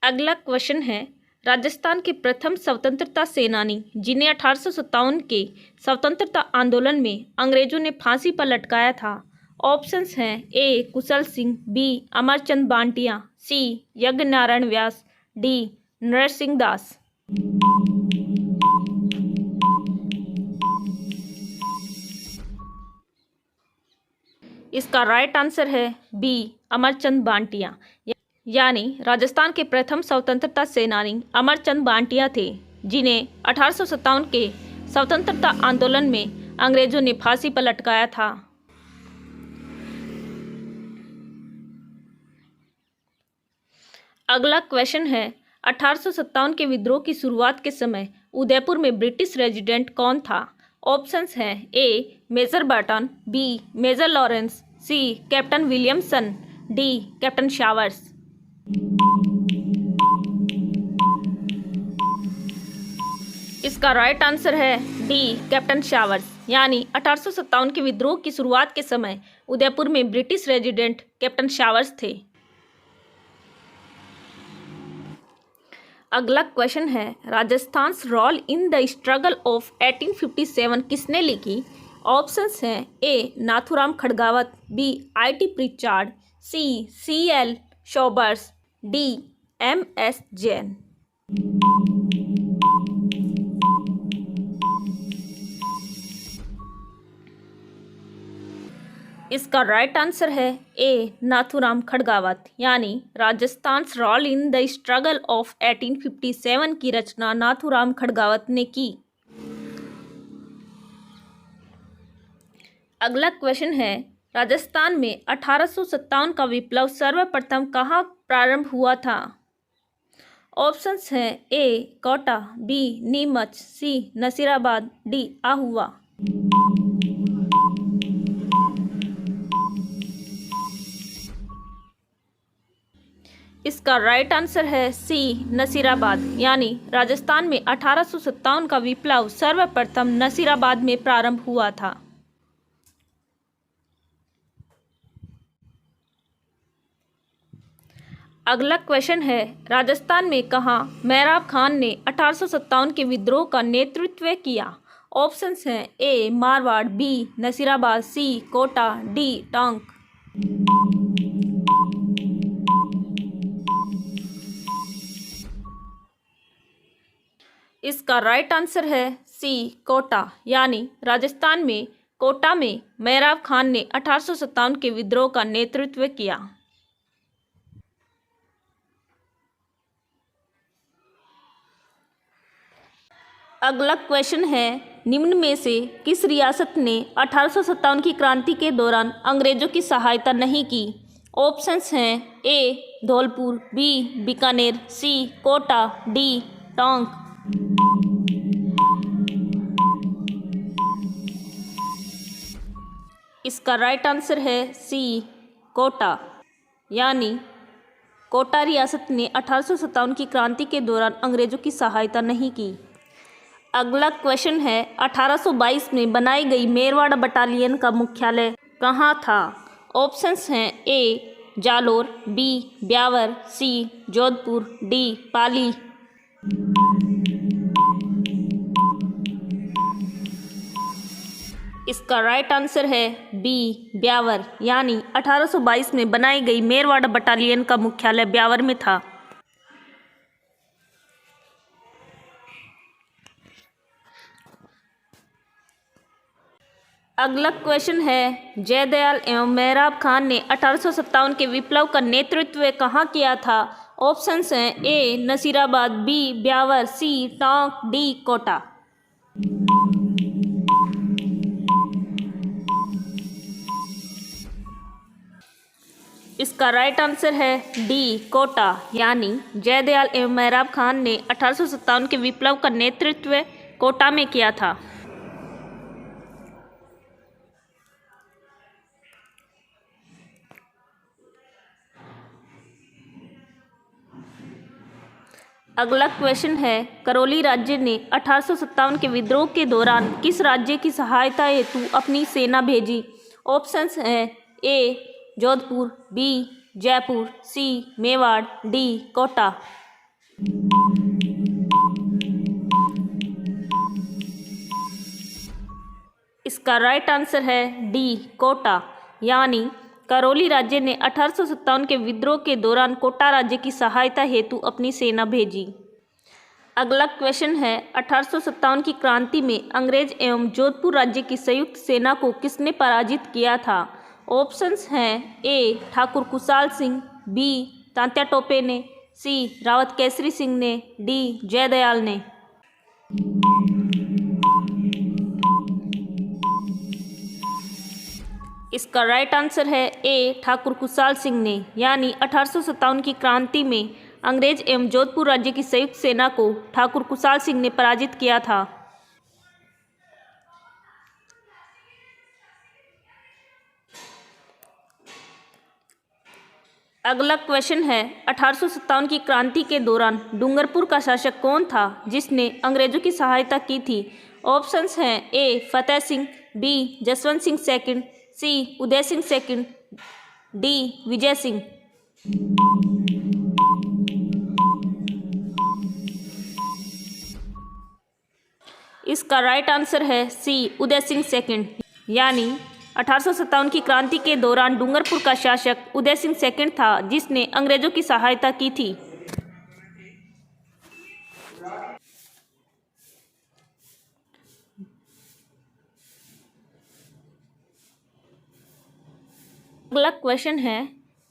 अगला क्वेश्चन है राजस्थान के प्रथम स्वतंत्रता सेनानी जिन्हें 1857 के स्वतंत्रता आंदोलन में अंग्रेजों ने फांसी पर लटकाया था। ऑप्शंस हैं ए कुशल सिंह, बी अमरचंद बांटिया, सी यज्ञ नारायण व्यास, डी नरसिंह दास। इसका राइट आंसर है बी अमरचंद बांटिया, यानी राजस्थान के प्रथम स्वतंत्रता सेनानी अमरचंद बांटिया थे, जिन्हें 1857 के स्वतंत्रता आंदोलन में अंग्रेजों ने फांसी पर लटकाया था। अगला क्वेश्चन है 1857 के विद्रोह की शुरुआत के समय उदयपुर में ब्रिटिश रेजिडेंट कौन था? ऑप्शंस हैं A major Burton, B major Lawrence, C captain Williamson, D captain Showers. इसका राइट आंसर है डी कैप्टन शावर्स, यानी 1857 के विद्रोह की शुरुआत के समय उदयपुर में ब्रिटिश रेजिडेंट कैप्टन शावर्स थे। अगला क्वेश्चन है Rajasthan's role in the struggle of 1857 किसने लिखी? ऑप्शंस हैं A Nathuram Khadgawat, B I T. Prichard, C C L. Shobers, D M S. Jain. इसका राइट आंसर है ए नाथूराम खड़गावत, यानी Rajasthan's role in the struggle of 1857 की रचना नाथूराम खड़गावत ने की। अगला क्वेश्चन है राजस्थान में 1857 का विप्लव सर्वप्रथम कहाँ प्रारंभ हुआ था? ऑप्शंस हैं ए कोटा, बी नीमच, सी नसीराबाद, डी आहुआ। इसका राइट आंसर है सी नसीराबाद, यानी राजस्थान में 1857 का विप्लव सर्वप्रथम नसीराबाद में प्रारंभ हुआ था। अगला क्वेश्चन है राजस्थान में कहाँ मेहराब खान ने 1857 के विद्रोह का नेतृत्व किया? ऑप्शंस हैं ए मारवाड़, बी नसीराबाद, सी कोटा, डी टोंक। इसका राइट आंसर है सी कोटा, यानी राजस्थान में कोटा में मेहराब खान ने 1857 के विद्रोह का नेतृत्व किया। अगला क्वेश्चन है निम्न में से किस रियासत ने 1857 की क्रांति के दौरान अंग्रेजों की सहायता नहीं की? ऑप्शंस हैं ए धौलपुर, बी बीकानेर, सी कोटा, डी टोंक। इसका राइट आंसर है सी कोटा, यानी कोटा रियासत ने 1857 की क्रांति के दौरान अंग्रेजों की सहायता नहीं की। अगला क्वेश्चन है 1822 में बनाई गई मेरवाड़ा बटालियन का मुख्यालय कहाँ था? ऑप्शंस हैं ए जालोर, बी ब्यावर, सी जोधपुर, डी पाली। इसका राइट आंसर है बी ब्यावर, यानी 1822 में बनाई गई मेरवाड़ा बटालियन का मुख्यालय ब्यावर में था। अगला क्वेश्चन है, जयदयाल एवं मेहराब खान ने 1857 के विप्लव का नेतृत्व कहाँ किया था? ऑप्शंस हैं ए नसीराबाद, बी ब्यावर, सी टोंक, डी कोटा। इसका राइट आंसर है डी कोटा, यानी जयदयाल एवं मेहराब खान ने 1857 के विप्लव का नेतृत्व कोटा में किया था। अगला क्वेश्चन है, करौली राज्य ने 1857 के विद्रोह के दौरान किस राज्य की सहायता हेतु अपनी सेना भेजी? ऑप्शंस हैं A Jodhpur, B Jaipur, C Mewar, D Kota. इसका राइट आंसर है डी कोटा, यानी करौली राज्य ने 1857 के विद्रोह के दौरान कोटा राज्य की सहायता हेतु अपनी सेना भेजी। अगला क्वेश्चन है, 1857 की क्रांति में अंग्रेज एवं जोधपुर राज्य की संयुक्त सेना को किसने पराजित किया था? ऑप्शंस हैं ए ठाकुर कुशाल सिंह, बी तात्या टोपे ने, सी रावत केसरी सिंह ने, डी जयदयाल ने। इसका राइट आंसर है ए ठाकुर कुशाल सिंह ने, यानी 1857 की क्रांति में अंग्रेज एवं जोधपुर राज्य की संयुक्त सेना को ठाकुर कुशाल सिंह ने पराजित किया था। अगला क्वेश्चन है, 1857 की क्रांति के दौरान डूंगरपुर का शासक कौन था जिसने अंग्रेजों की सहायता की थी? ऑप्शंस हैं ए फतेह सिंह, बी जसवंत सिंह सेकंड, सी उदय सिंह सेकंड, डी विजय सिंह। इसका राइट आंसर है सी उदय सिंह सेकंड, यानी 1857 की क्रांति के दौरान डूंगरपुर का शासक उदय सिंह सेकंड था जिसने अंग्रेजों की सहायता की थी। अगला क्वेश्चन है,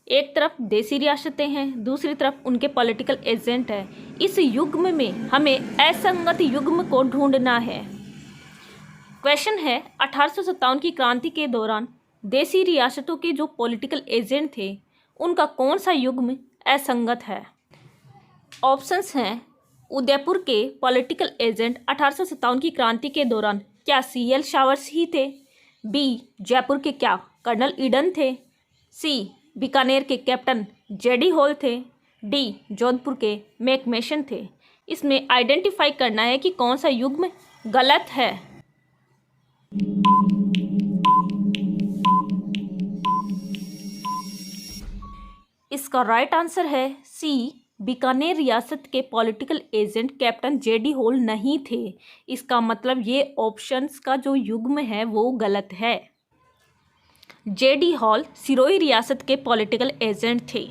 एक तरफ देसी रियासतें हैं, दूसरी तरफ उनके पॉलिटिकल एजेंट हैं। इस युग्म में हमें असंगत युग्म को ढूंढना है। क्वेश्चन है, 1857 की क्रांति के दौरान देसी रियासतों के जो पॉलिटिकल एजेंट थे उनका कौन सा युग्म असंगत है? ऑप्शंस हैं उदयपुर के पॉलिटिकल एजेंट 1857 की क्रांति के दौरान क्या CL शावर्स ही थे, बी जयपुर के क्या कर्नल ईडन थे, सी बीकानेर के कैप्टन JD हॉल थे, डी जोधपुर के मैकमेशन थे। इसमें आइडेंटिफाई करना है कि कौन सा युग्म गलत है। इसका राइट आंसर है सी बीकानेर रियासत के political agent captain JD hall नहीं थे। इसका मतलब ये ऑप्शंस का जो युग्म है वो गलत है। JD हॉल सिरोही रियासत के पॉलिटिकल एजेंट थे।